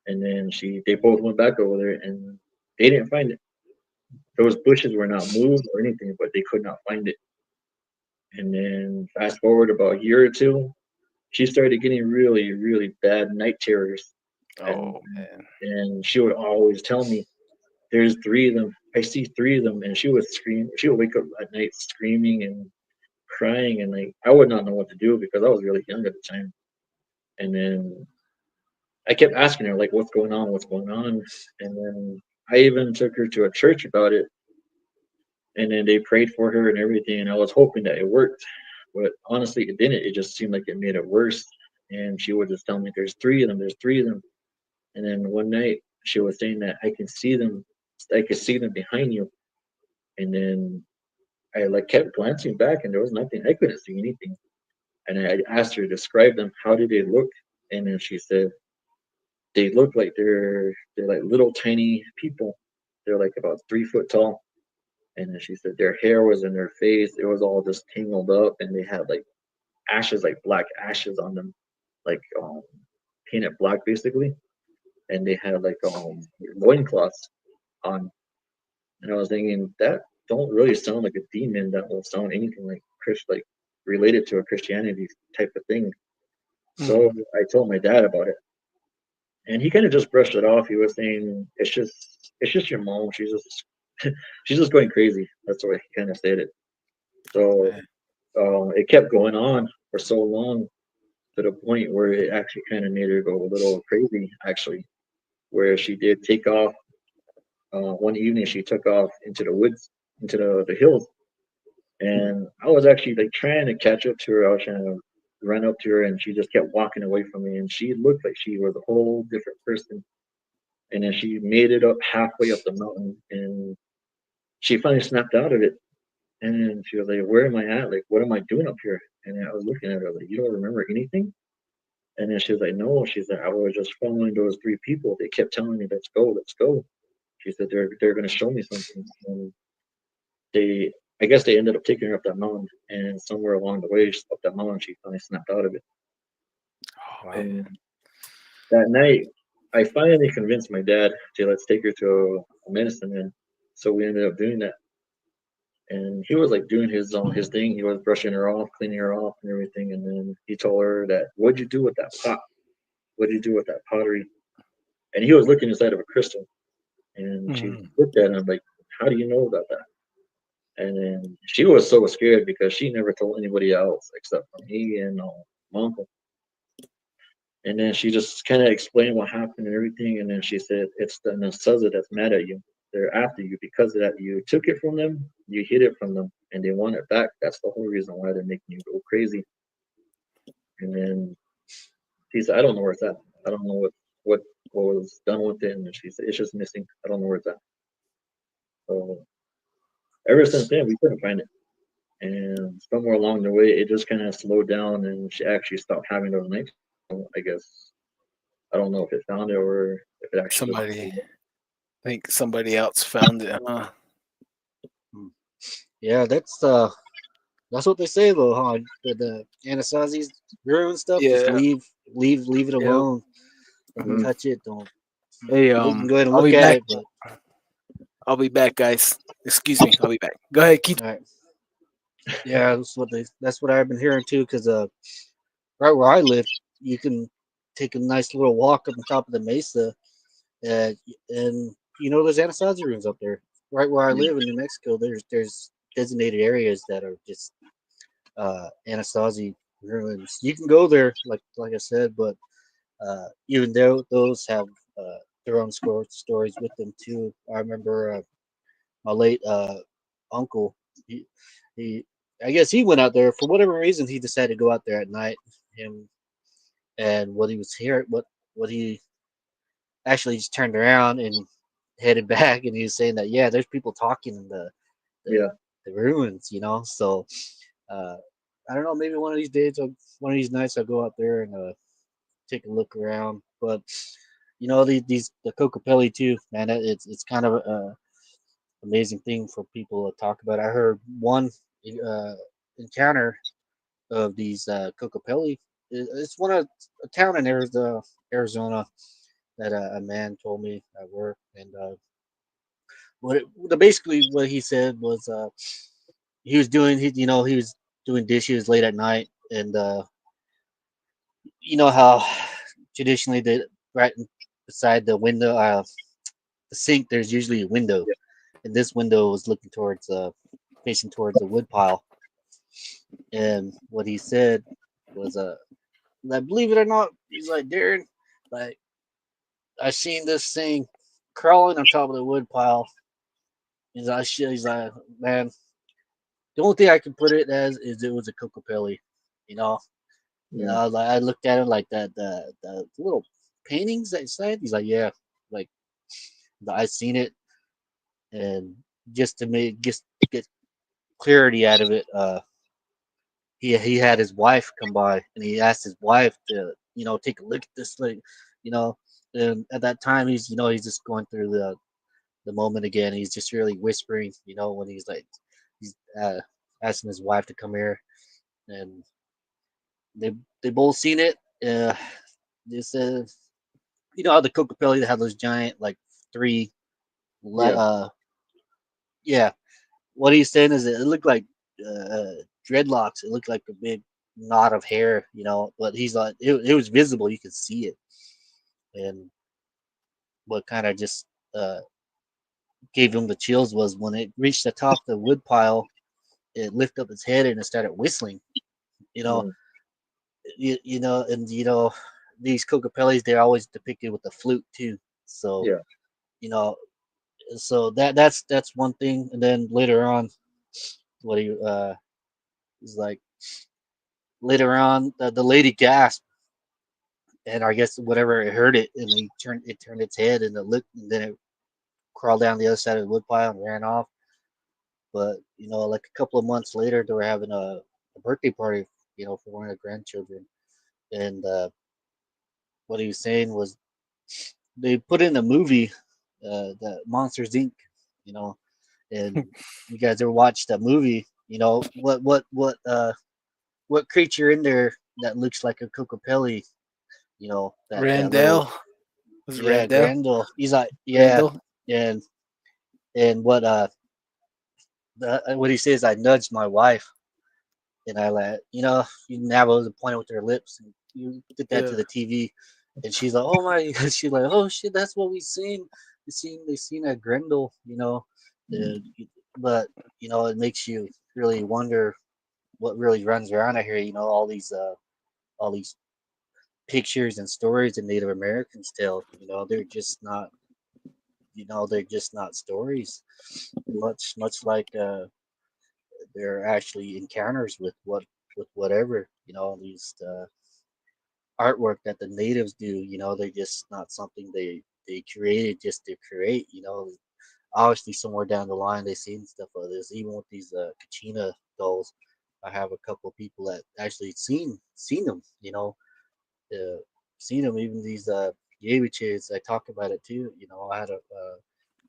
And then they both went back over there, and they didn't find it. Those bushes were not moved or anything, but they could not find it. And then fast forward about a year or two, she started getting really, really bad night terrors, and
Oh man.
and she would always tell me, "There's three of them. I see three of them." And she would scream. She would wake up at night screaming and crying, and like I would not know what to do because I was really young at the time. And then I kept asking her like, "What's going on? What's going on?" And then I even took her to a church about it, and then they prayed for her and everything. And I was hoping that it worked, but honestly, it didn't. It just seemed like it made it worse. And she would just tell me, "There's three of them. There's three of them." And then one night she was saying that I can see them. I could see them behind you. And then I like kept glancing back, and there was nothing. I couldn't see anything. And I asked her to describe them. How did they look? And then she said they look like they're like little tiny people. They're like about 3 foot tall. And then she said their hair was in their face. It was all just tangled up, and they had like ashes, like black ashes on them, like painted black basically. And they had like loincloths on. And I was thinking that don't really sound like a demon. That will sound anything like like related to a Christianity type of thing. So
Mhm.
I told my dad about it, and he kind of just brushed it off. He was saying it's just your mom. She's just she's just going crazy. That's the way he kind of said it. So
Man.
it kept going on for so long to the point where it actually kind of made her go a little crazy. Actually, where she did take off. One evening, she took off into the woods, into the hills, and I was actually like trying to catch up to her. I was trying to run up to her, and she just kept walking away from me. And she looked like she was a whole different person. And then she made it up halfway up the mountain, and she finally snapped out of it. And she was like, "Where am I at? Like, what am I doing up here?" And I was looking at her like, "You don't remember anything?" And then she was like, "No." She's like, "I was just following those three people. They kept telling me, 'Let's go, let's go.'" She said they're gonna show me something. And they, I guess they ended up taking her up that mountain, and somewhere along the way up that mountain, she finally snapped out of it.
Oh
Wow.
man.
And that night, I finally convinced my dad to let's take her to a medicine man. So we ended up doing that, and he was like doing his thing. He was brushing her off, cleaning her off, and everything. And then he told her that, "What'd you do with that pot? What'd you do with that pottery?" And he was looking inside of a crystal, and she
Mhm.
looked at him like, "How do you know about that?" And then she was so scared because she never told anybody else except for me and my uncle. And then she just kind of explained what happened and everything. And then she said, "It's the Nasaza that's mad at you. They're after you because of that. You took it from them, you hid it from them, and they want it back. That's the whole reason why they're making you go crazy." And then she said, "I don't know where it's at. I don't know what what was done with it." And she said, "It's just missing. I don't know where it's at." So ever since then, we couldn't find it. And somewhere along the way, it just kind of slowed down, and she actually stopped having those nights. So I guess I don't know if it found it or if it actually just.
Somebody, I think somebody else found it, huh?
Hmm. Yeah, that's what they say though, huh? The Anasazis ruin stuff. Just
Yeah.
leave it
Yep.
alone. Don't
Mhm.
touch it. Don't
Hey,
look. You can go ahead and
I'll
look
be
at
back.
it, but
I'll be back, guys. Excuse me. I'll be back. Go ahead, keep.
all right. Yeah, that's what I've been hearing too. Because right where I live, you can take a nice little walk up on top of the mesa, uh, and there's Anasazi ruins up there. Right where I
Yeah.
live in New Mexico, there's designated areas that are just Anasazi ruins. You can go there, like I said, but even though those have their own stories with them too. I remember my late uncle. He, he, I guess he went out there for whatever reason. He decided to go out there at night. Him and what he was here, what he actually just turned around and headed back, and he was saying that yeah, there's people talking in the,
Yeah.
the ruins. So uh, I don't know. Maybe one of these days, one of these nights, I'll go out there and take a look around. But these the Kokopeli too, man. It's kind of a amazing thing for people to talk about. I heard one uh, encounter of these Kokopeli. It's one of a town in Arizona that a man told me at work, and basically what he said was he was doing he was doing dishes late at night, and you know how traditionally right beside the window, the sink, there's usually a window,
Yeah.
and this window was looking towards facing towards the wood pile. And what he said was like, believe it or not, he's like, Darren, like, I seen this thing crawling on top of the wood pile. He's like, man, the only thing I can put it as is it was a Kokopelli, you know.
Yeah.
Like I looked at it like that the little paintings that side. He's like, yeah, like I seen it, and just to make just get clarity out of it, he had his wife come by, and he asked his wife to take a look at this thing, you know. And at that time, he's just going through the moment again. He's just really whispering, when he's like he's asking his wife to come here, and they they both seen it. They said, how the Kokopelli that had those giant like three,
Yeah.
yeah. What he's saying is it looked like dreadlocks. It looked like a big knot of hair, But he's like, it was visible. You could see it, and what kind of just uh, gave him the chills was when it reached the top of the wood pile. It lifted up its head and it started whistling. You know,
Mm.
and these Kokopellis, they're always depicted with the flute too. So
Yeah.
you know, so that's one thing. And then later on, what he is like later on, the lady gasped, and I guess whatever it heard it, and it turned its head, and it looked, and then it crawled down the other side of the woodpile and ran off. But like a couple of months later, they were having a birthday party, for one of the grandchildren, and what he was saying was they put in a movie, the Monsters Inc. You know, and you guys ever watched that movie? What creature in there that looks like a Kokopelli? That little,
Randall. Was it
yeah,
Randall?
Grendel. He's like, yeah,
Randall?
and what what he says, I nudged my wife, and I let you Navajos pointed with their lips, and you did that to
Yeah.
the TV, and she's like, oh my, she's like, oh shit, that's what we seen. They seen at Grendel, uh, but it makes you really wonder what really runs around out here. All these pictures and stories that Native Americans tell. They're just not stories. Much like they're actually encounters with whatever. These artwork that the natives do. They're just not something they created just to create. Obviously somewhere down the line they seen stuff like this. Even with these Kachina dolls, I have a couple of people that actually seen them. Uh, Seen them. Even these Yeviches, I talk about it too. I had a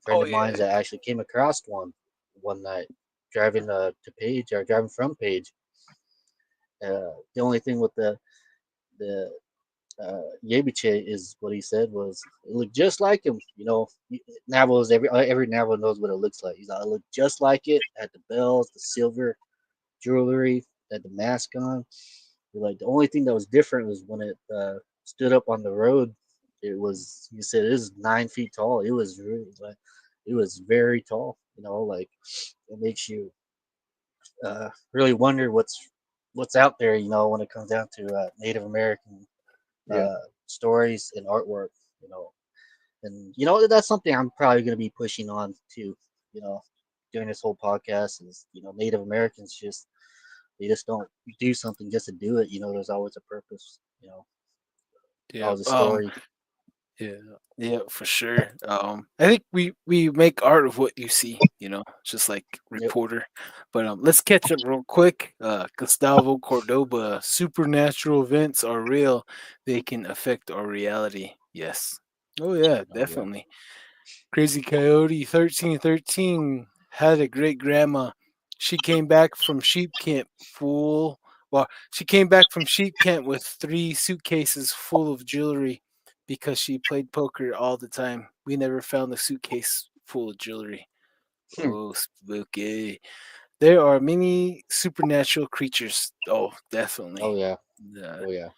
friend
Oh
of mine
yeah.
that actually came across one night driving to Page or driving from Page. The only thing with the Yebiche is what he said was it looked just like him. Navajo's every Navajo knows what it looks like. He's like, it looked just like it. Had the bells, the silver jewelry, had the mask on. Like the only thing that was different was when it stood up on the road. He said it was 9 feet tall. It was really like it was very tall. Like it makes you really wonder what's out there. When it comes down to Native American
Yeah.
uh, stories and artwork. You know, and that's something I'm probably going to be pushing on too. You know, during this whole podcast is Native Americans they just don't do something just to do it. There's always a purpose.
Yeah.
Always a story.
Yeah, yeah, for sure. I think we make art of what you see, just like
Yep.
reporter. But let's catch up real quick. Gustavo Cordoba, supernatural events are real. They can affect our reality. Yes. Oh yeah,
Oh yeah.
definitely. Crazy Coyote 1313 had a great grandma. She came back from sheep camp full. Well, she came back from sheep camp with 3 suitcases full of jewelry because she played poker all the time. We never found a suitcase full of jewelry. Oh, spooky. There are many supernatural creatures. Oh,
Oh
definitely.
yeah.
Uh,
Oh yeah.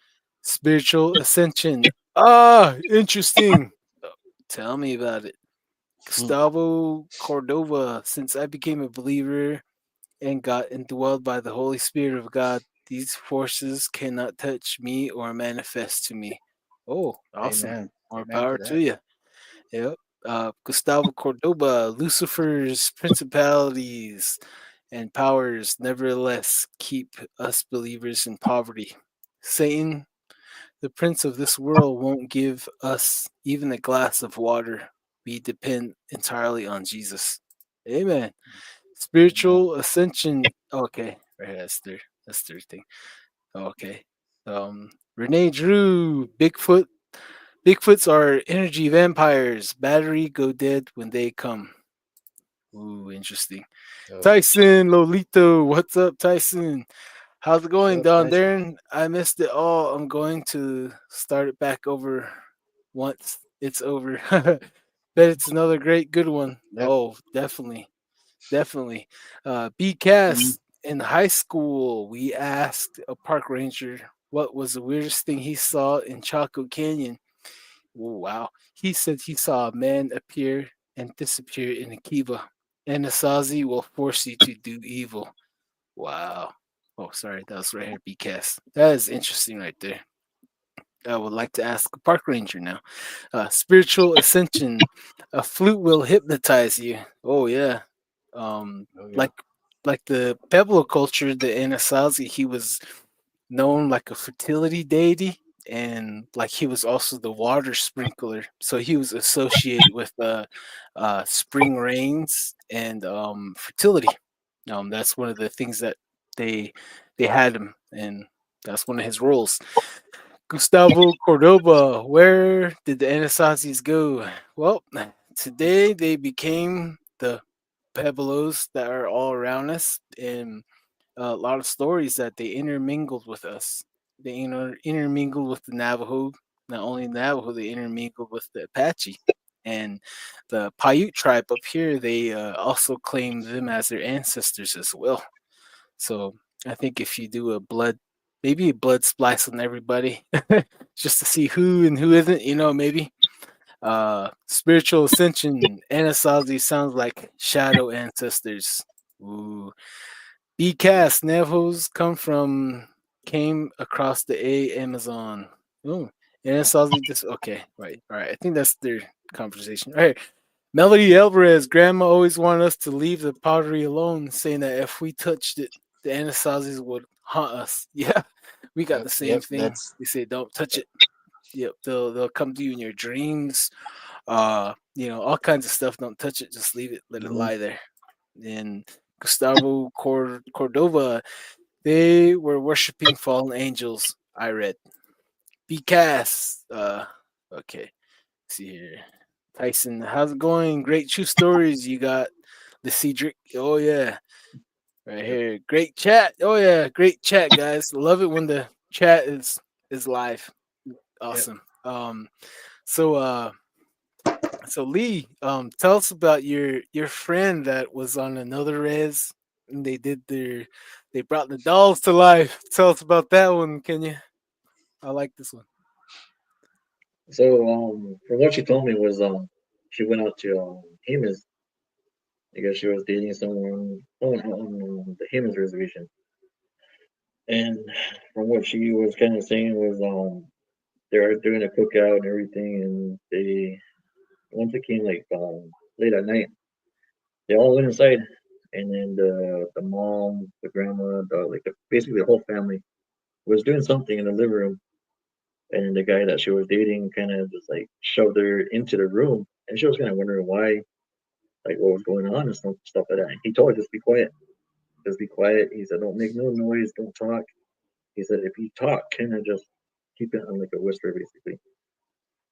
Spiritual ascension. Ah, interesting. Tell me about it.
Hmm.
Gustavo Cordova, since I became a believer and got indwelled by the Holy Spirit of God, these forces cannot touch me or manifest to me. Oh, awesome.
Amen.
More
Amen
power
to
to
that.
you. Yep. Gustavo Cordoba, Lucifer's principalities and powers nevertheless keep us believers in poverty. Satan, the prince of this world, won't give us even a glass of water. We depend entirely on Jesus. Amen.
Amen.
Spiritual ascension. Okay, right. That's third thing. Okay. Renee Drew. Bigfoot. Bigfoots are energy vampires. Battery go dead when they come. Ooh, interesting.
Oh,
Tyson Lolito. What's up, Tyson? How's it
what's
going,
up,
Don
Tyson?
Darren? I missed it all. I'm going to start it back over once it's over. Bet it's another great good one.
Yep.
Oh, definitely. Definitely.
Mm,
BCAS in high school, we asked a park ranger what was the weirdest thing he saw in Chaco Canyon. Oh, wow. He said he saw a man appear and disappear in a kiva. Anasazi will force you to do evil. Wow. Oh, sorry, that was right here, BCAS. That is interesting right there. I would like to ask a park ranger now. Spiritual ascension. A flute will hypnotize you. Oh yeah. Um,
oh yeah.
like the Pueblo culture, the Anasazi, he was known like a fertility deity, and like he was also the water sprinkler. So he was associated with spring rains and fertility. That's one of the things that they they had him, and that's one of his roles. Gustavo Cordoba, where did the Anasazis go? Well, today they became the Pueblos that are all around us, and a lot of stories that they intermingled with us. They intermingled with the Navajo. Not only Navajo, they intermingled with the Apache. And the Paiute tribe up here, they also claim them as their ancestors as well. So I think if you do maybe a blood splice on everybody, just to see who and who isn't, maybe. Spiritual ascension, Anasazi sounds like shadow ancestors. Ooh. B cast Navajos came across the Amazon. Ooh. Anasazi just okay, right. All right. I think that's their conversation. All right. Melody Alvarez, grandma always wanted us to leave the pottery alone, saying that if we touched it, the Anasazis would haunt us. Yeah, we got
Yep,
the same
yep.
thing.
That's
They say don't touch it. Yep, they'll come to you in your dreams. All kinds of stuff. Don't touch it. Just leave it. Let it
Mhm.
lie there. And Gustavo Cordova, they were worshiping fallen angels. I read. BCAS. Okay. See here. Tyson, how's it going? Great true stories you got. Lecedric. Oh yeah. Right
Yep.
here. Great chat. Oh yeah, great chat, guys. Love it when the chat is live.
yep.
Awesome. So so Lee, tell us about your friend that was on another res and they brought the dolls to life. Tell us about that one, can you? I like this one.
So, from what she told me was, she went out to Hemus. I guess she was dating someone out on the Hemus reservation. And from what she was kind of saying was, they were doing a cookout and everything, and they once it came like late at night, they all went inside, and then the mom, the grandma, basically the whole family was doing something in the living room, and the guy that she was dating kind of just like shoved her into the room, and she was kind of wondering why, like what was going on and stuff like that. And he told her just be quiet, just be quiet. He said don't make no noise, don't talk. He said if you talk, kind of just keep it on like a whisper basically.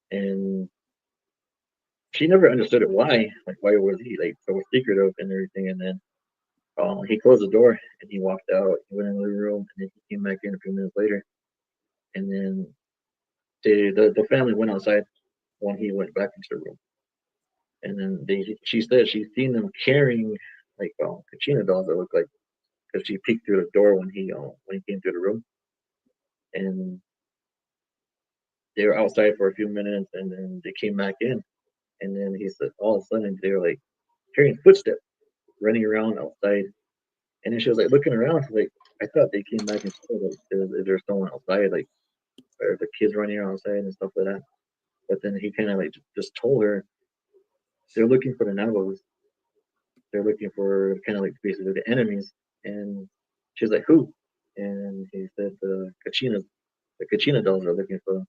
And she never understood it why, like why was he like so secretive and everything. And then he closed the door and he walked out. He went in the living room and then he came back in a few minutes later. And then the family went outside when he went back into the room. And then she said she's seen them carrying like kachina dolls that look like because she peeked through the door when he came through the room, and they were outside for a few minutes, and then they came back in, and then he said all of a sudden they were like hearing footsteps running around outside, and then she was like looking around, she's like I thought they came back and said like there's someone outside, like or the kids running around outside and stuff like that. But then he kind of like just told her they're looking for the Navajos, they're looking for kind of like basically the enemies, and she's like who? And he said the Kachina dolls are looking for them.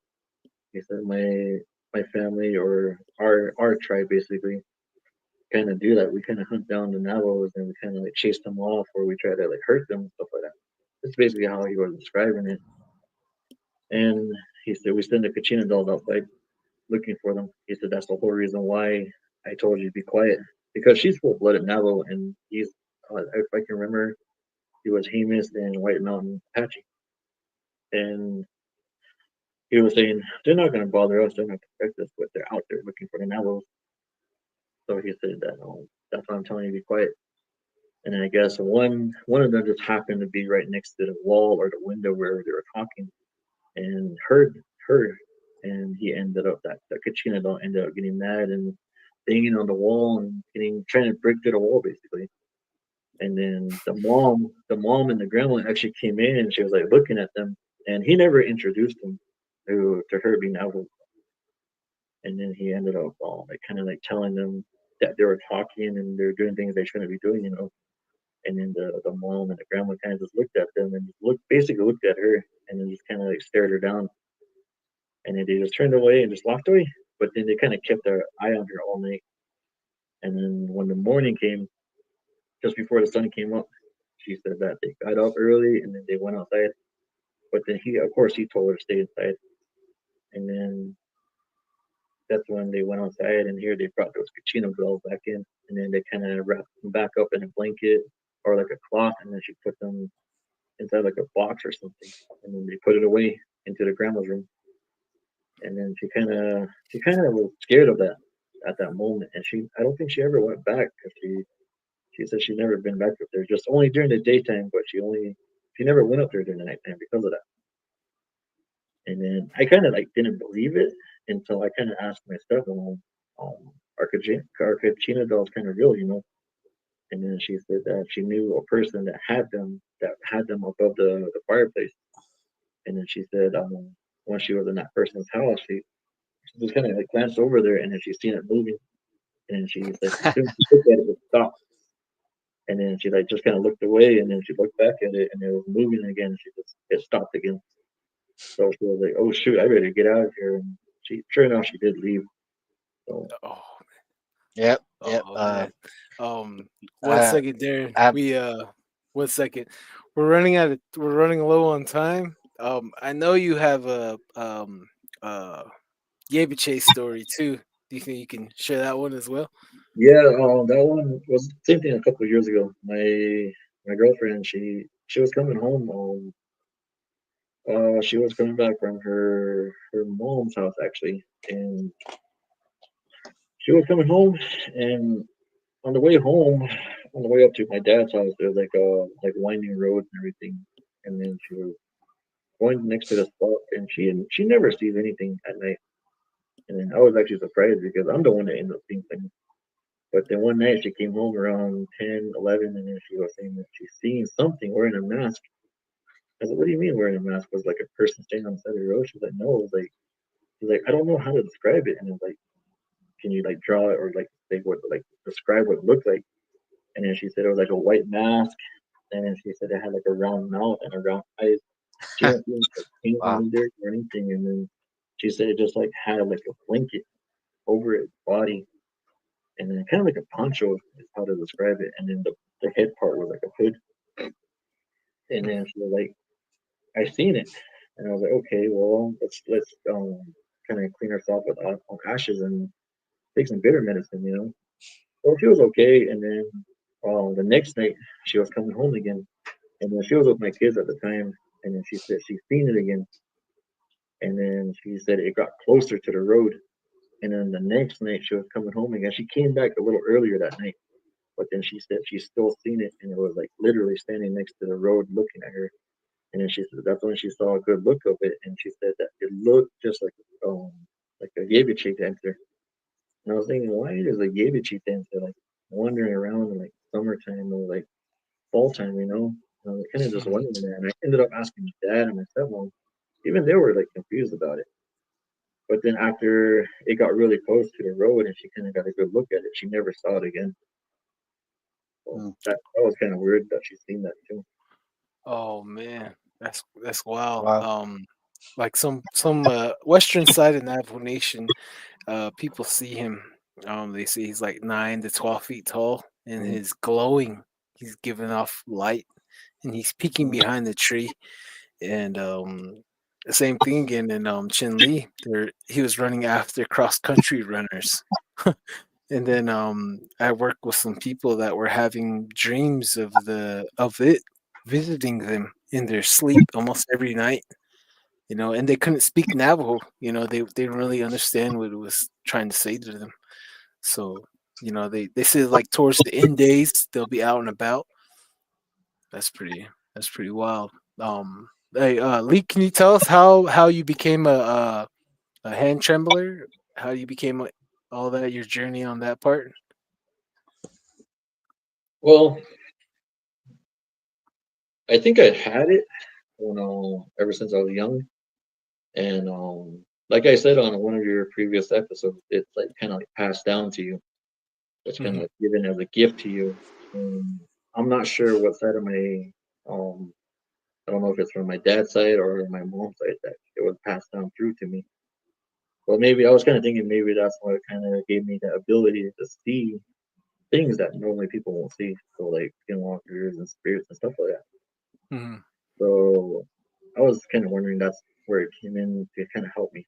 He said my family or our tribe basically kind of do that. We kind of hunt down the Navajos and we kind of like chase them off or we try to like hurt them and stuff like that. That's basically how he was describing it. And he said we send the Kachina dolls outside looking for them. He said that's the whole reason why I told you to be quiet because she's full blooded Navajo and he's if I can remember he was Hemus and White Mountain Apache. And he was saying they're not going to bother us, they're not going to protect us, but they're out there looking for the Navajos. So he said that that's why I'm telling you to be quiet. And then I guess one of them just happened to be right next to the wall or the window where they were talking and heard, and he ended up that Kachina doll ended up getting mad and banging on the wall and getting trying to break through the wall basically. And then the mom and the grandma actually came in and she was like looking at them, and he never introduced them to her being Navajo. And then he ended up like kind of like telling them that they were talking and they're doing things they shouldn't be doing. And then the mom and the grandma kind of just looked at them and basically looked at her and then just kind of like stared her down. And then they just turned away and just walked away. But then they kind of kept their eye on her all night. And then when the morning came, just before the sun came up, she said that they got up early and then they went outside. But then of course, he told her to stay inside. And then that's when they went outside, and here they brought those Kachino dolls back in, and then they kind of wrapped them back up in a blanket or like a cloth, and then she put them inside like a box or something, and then they put it away into the grandma's room. And then she kind of was scared of that at that moment, and I don't think she ever went back because she said she'd never been back up there, just only during the daytime, but she never went up there during the nighttime because of that. And then I kind of like didn't believe it until I kind of asked my stepmom, are Kachina dolls kind of real, you know? And then she said that she knew a person that had them above the fireplace. And then she said, when she was in that person's house, she just kind of like glanced over there, and then she seen it moving, and then she like as soon as she looked at it, it stopped. And then she like just kind of looked away, and then she looked back at it, and it was moving again. It stopped again. So she was like, "Oh shoot, I better get out of here." And sure enough, she did leave. So
Oh,
Yep. Yep.
oh man. Um, one
Uh,
second there.
I,
1 second. We're running low on time. I know you have a uh Yabe Chase story too. Do you think you can share that one as well?
yeah, that one was the same thing a couple of years ago. My girlfriend, she was coming home. She was coming back from her mom's house actually, and she was coming home, and on the way home, on the way up to my dad's house, there's like a like winding road and everything, and then she was going next to the spot, and she never sees anything at night. And then I was actually surprised because I'm the one that ended up seeing things. But then one night she came home around 10, 11, and then she was saying that she's seeing something wearing a mask. I said, "What do you mean wearing a mask?" Was like a person standing on the side of the road? She's like, "No." It was like she's like, "I don't know how to describe it." And it's like, "Can you like draw it or like say what like describe what it looked like?" And then she said it was like a white mask, and then she said it had like a round mouth and a round eyes. She didn't see like paint
wow.
on there or anything, and then she said it just like had like a blanket over its body, and then kind of like a poncho is how to describe it, and then the head part was like a hood, and then she was like, "I seen it," and I was like, "Okay, well let's kind of clean ourselves with ashes and take some bitter medicine, you know." Well, she was okay, and then the next night she was coming home again, and then she was with my kids at the time, and then she said she seen it again, and then she said it got closer to the road, and then the next night she was coming home again. She came back a little earlier that night, but then she said she's still seen it, and it was like literally standing next to the road looking at her. And then she said that's when she saw a good look of it, and she said that it looked just like a Yavy chick dancer. And I was thinking, why is a Yavy chick dancer like wandering around in like summertime or like fall time, you know? And I was kind of just
Mhm.
wondering that, and I ended up asking my dad and my stepmom. Even they were like confused about it. But then after it got really close to the road and she kind of got a good look at it, she never saw it again. So
Mm,
that was kind of weird that she's seen that too.
Oh man, that's wild.
wow.
Like some western side of Navajo Nation, people see him. They say he's like 9 to 12 feet tall, and
Mm,
his glowing. He's giving off light, and he's peeking
Mm,
behind the tree. And the same thing again in Chin Lee. There, he was running after cross country runners. And then I worked with some people that were having dreams of it visiting them in their sleep almost every night. And they couldn't speak Navajo. They didn't really understand what it was trying to say to them. So they say like towards the end days they'll be out and about. That's pretty wild. Hey, Lee, can you tell us how you became a hand trembler? How you became all that your journey on that part?
Well, I think I had it ever since I was young, and like I said on one of your previous episodes, it's like kind of like passed down to you. It's kind of
Hmm.
like given as a gift to you. And I'm not sure what side of my um I don't know if it's from my dad's side or my mom's side that it was passed down through to me. But maybe I was kind of thinking maybe that's what kind of gave me the ability to see things that normally people won't see. So like skinwalkers and spirits and stuff like that.
Hmm.
So I was kind of wondering that's where it came in to kind of help me.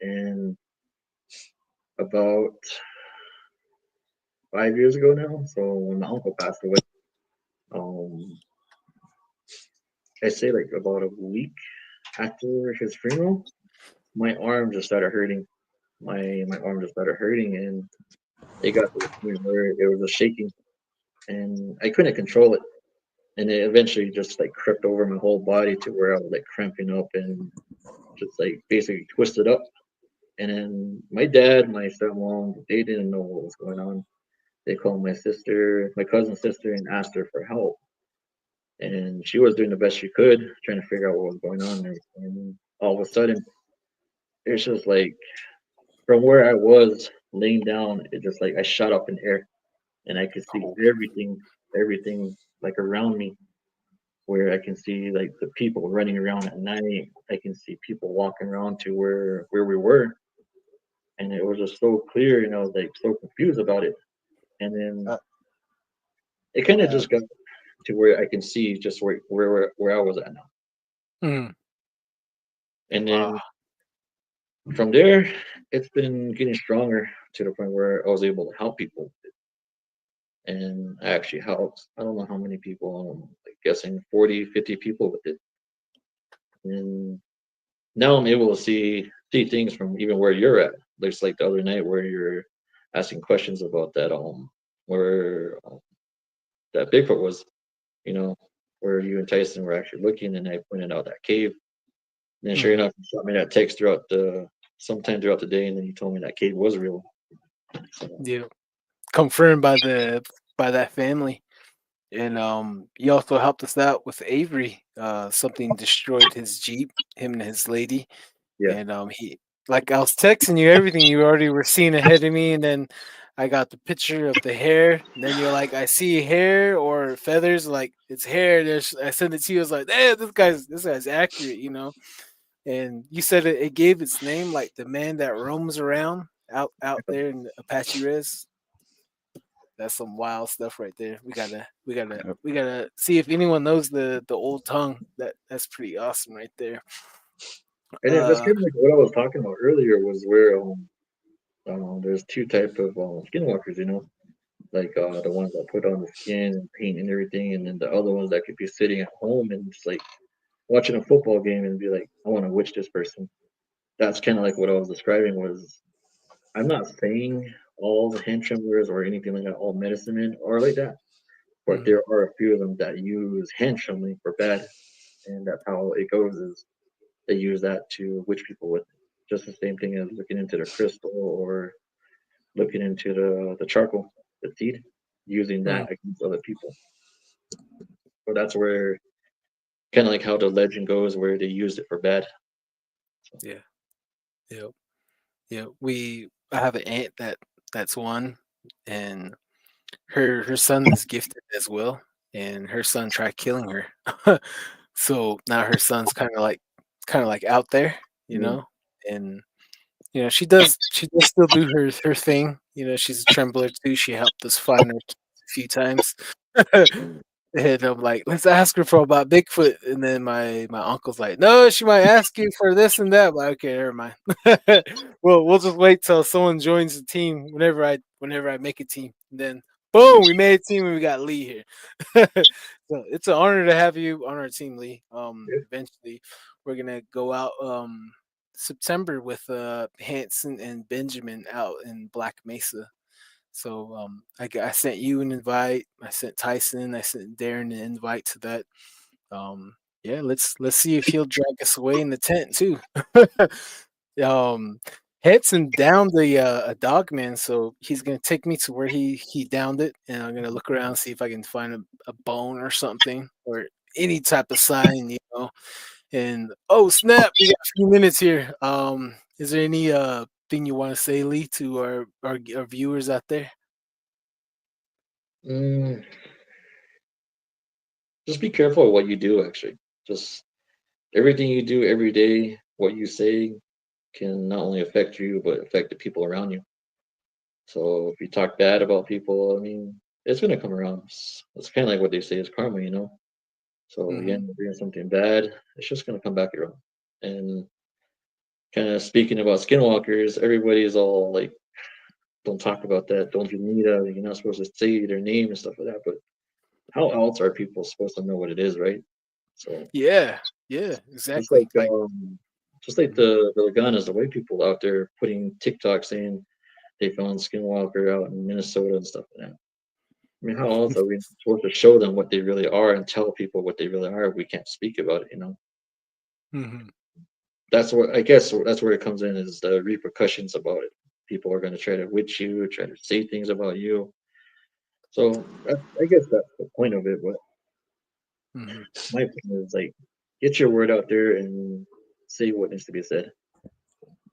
And about 5 years ago now, so when my uncle passed away, um, I say like about a week after his funeral, my arm just started hurting. My arm just started hurting, and it got to the point where it was just shaking, and I couldn't control it. And it eventually just like crept over my whole body to where I was like cramping up and just like basically twisted up. And then my dad, my stepmom, they didn't know what was going on. They called my sister, my cousin's sister, and asked her for help. And she was doing the best she could, trying to figure out what was going on. And all of a sudden, it's just like from where I was laying down, it just like I shot up in air, and I could see
Oh,
everything like around me. Where I can see like the people running around at night. I can see people walking around to where we were, and it was just so clear, and I was like so confused about it. And then
Uh,
it kind of
uh,
just got to where I can see just where I was at now.
mm,
And
wow.
then from there, it's been getting stronger to the point where I was able to help people. And I actually helped, I don't know how many people, I'm like guessing 40, 50 people with it. And now I'm able to see things from even where you're at. There's like the other night where you're asking questions about that where that Bigfoot was, you know, where you and Tyson were actually looking, and I pointed out that cave. And then sure
Mm,
enough, you shot me that text throughout the sometime throughout the day, and then you told me that cave was real. So
yeah, confirmed by that family. And he also helped us out with Avery. Something destroyed his Jeep, him and his lady.
yeah,
And he like I was texting you everything you already were seeing ahead of me, and then I got the picture of the hair. And then you're like, I see hair or feathers, like it's hair. There's I sent it to you. I was like, hey, this guy's accurate, you know. And you said it gave its name like the man that roams around out there in Apache Res. That's some wild stuff right there. We gotta see if anyone knows the old tongue. That's pretty awesome right there.
and then that's
Uh,
kind of like what I was talking about earlier was where there's two type of skinwalkers, like the ones that put on the skin and paint and everything, and then the other ones that could be sitting at home and just like watching a football game and be like, I want to witch this person. That's kind of like what I was describing was I'm not saying all the hand or anything like that, all medicine men are like that, but
mm,
there are a few of them that use hand for bad, and that's how it goes. Is they use that to witch people with. Just the same thing as looking into the crystal or looking into the charcoal, the seed, using
mm,
that against other people. So that's where kind of like how the legend goes, where they used it for bad. So,
yeah, yeah, yeah. I have an aunt that's one, and her son is gifted as well, and her son tried killing her. So now her son's kind of like out there, you
yeah,
know, and she does still do her thing. She's a trembler too. She helped us find her a few times. And I'm like, let's ask her for about Bigfoot. And then my uncle's like, no, she might ask you for this and that. But okay, never mind. Well, we'll just wait till someone joins the team whenever I make a team. And then boom, we made a team and we got Lee here. So it's an honor to have you on our team, Lee. Eventually we're gonna go out September with Hanson and Benjamin out in Black Mesa. So I sent you an invite. I sent Tyson. I sent Darren an invite to that. Yeah, let's see if he'll drag us away in the tent too. um, Hanson downed a dog man, so he's gonna take me to where he downed it, and I'm gonna look around see if I can find a bone or something or any type of sign, And oh snap, we got a few minutes here. Is there any thing you want to say, Lee, to our viewers out there?
mm, just be careful of what you do. Actually, just everything you do every day, what you say can not only affect you but affect the people around you. So if you talk bad about people, I mean, it's gonna come around. It's kind of like what they say is karma. So if you
Hmm.
end up doing something bad, it's just gonna come back around. And kind of speaking about skinwalkers, everybody's all like, "Don't talk about that. Don't you need a? You're not supposed to say their name and stuff like that." But how else are people supposed to know what it is, right? So
Yeah, yeah,
it's
exactly.
like
Like,
Just like the Laganas, the white people out there putting TikTok saying they found Skinwalker out in Minnesota and stuff like that. I mean, how else are we supposed to show them what they really are and tell people what they really are if we can't speak about it?
Mhm.
That's what I guess that's where it comes in is the repercussions about it. People are going to try to witch you, try to say things about you. So I guess that's the point of it. But
Mhm.
my opinion is like, get your word out there and say what needs to be said.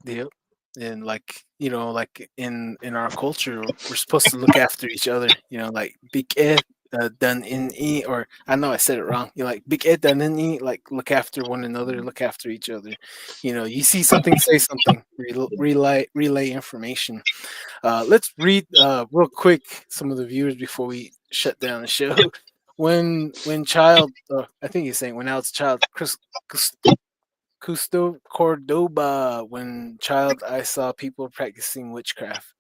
Yep. And like, like in our culture, we're supposed to look after each other. Like big Ed done in e, or I know I said it wrong. Like big Ed done in e, like look after one another, look after each other. You see something, say something, relay information. Let's read real quick some of the viewers before we shut down the show. When child, I think he's saying when I was a child, Chris Custo Cordoba. When child, I saw people practicing witchcraft.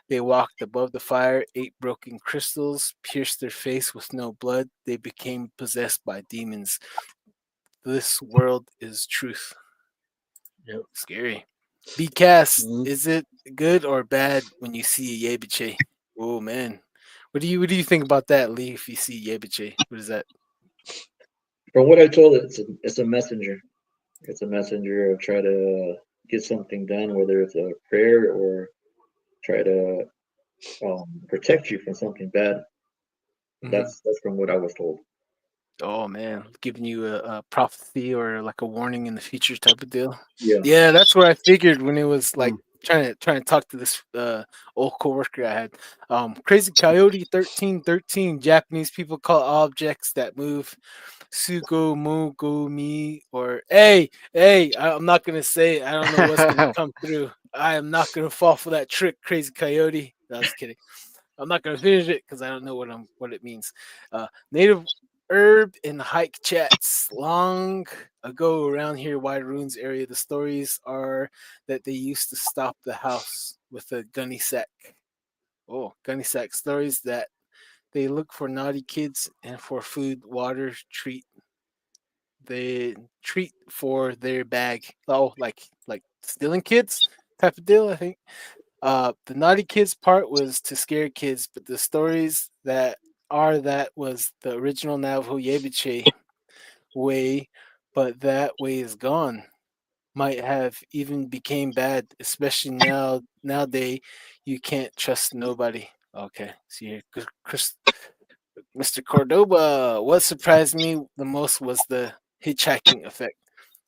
They walked above the fire, ate broken crystals, pierced their face with no blood. They became possessed by demons. This world is truth.
Yep.
Scary. BCast,
Mhm.
is it good or bad when you see a Yebiche? Oh man. What do you think about that, Lee, if you see Yebiche? What is that?
From what I told, it's a messenger. It's a messenger of try to get something done, whether it's a prayer or try to protect you from something bad.
Mhm.
That's from what I was told.
Oh man, giving you a prophecy or like a warning in the future type of deal.
Yeah.
Yeah, that's what I figured when it was like
Mm.
trying to talk to this old coworker I had. Crazy Coyote 1313. Japanese people call objects that move Sugo Mugo Mi or I'm not gonna say it. I don't know what's gonna come through. I am not gonna fall for that trick, Crazy Coyote. No, I was kidding. I'm not gonna finish it because I don't know what it means. Native herb and hike chats. Long ago around here, Wide Ruins area, the stories are that they used to stop the house with a gunny sack. Oh, gunny sack stories that they look for naughty kids and for food, water, treat. They treat for their bag. Oh, like stealing kids type of deal. I think. The naughty kids part was to scare kids, but the stories that was the original Navajo Yebiche way, but that way is gone. Might have even became bad, especially nowadays. You can't trust nobody. Okay, see here, Mr. Cordoba. What surprised me the most was the hitchhiking effect.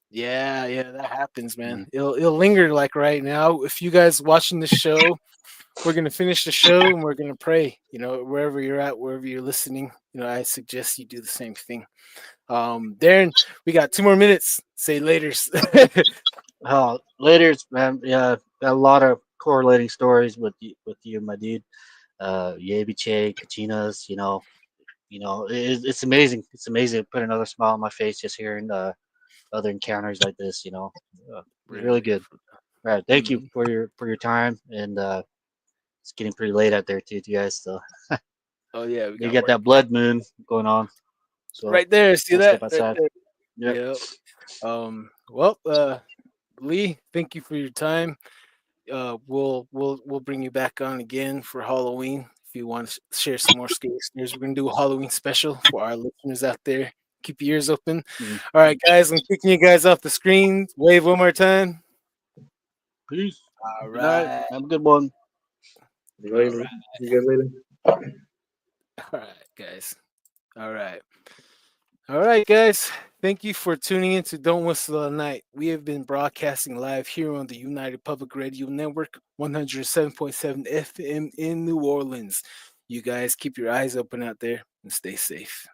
Yeah, that happens, man.
Mm.
It'll linger like right now. If you guys watching the show, we're gonna finish the show and we're gonna pray. Wherever you're at, wherever you're listening, I suggest you do the same thing. Darren, we got 2 more minutes. Say later's.
Later, man. Yeah, got a lot of correlating stories with you, my dude. Yebiche, Kachinas. It's amazing. It's amazing to put another smile on my face just hearing other encounters like this. It's really
Really.
good. All right, thank you
Mhm.
for your time, and it's getting pretty late out there too, you guys. So
Oh yeah, we
you
got
got
work
that blood moon going on, so
right there. See
gotta
that
step
right
outside.
there.
Yep.
Yeah. Well, Lee, thank you for your time. We'll bring you back on again for Halloween if you want to share some more scary stories. We're gonna do a Halloween special for our listeners out there. Keep your ears open.
Mm.
All right, guys, I'm kicking you guys off the screen. Wave one more time.
Peace.
All
Good night.
right,
Have a good one.
You
all
guys,
right,
you guys later.
all right, guys. All right. All right, guys. Thank you for tuning in to Don't Whistle at Night. We have been broadcasting live here on the United Public Radio Network, 107.7 FM in New Orleans. You guys keep your eyes open out there and stay safe.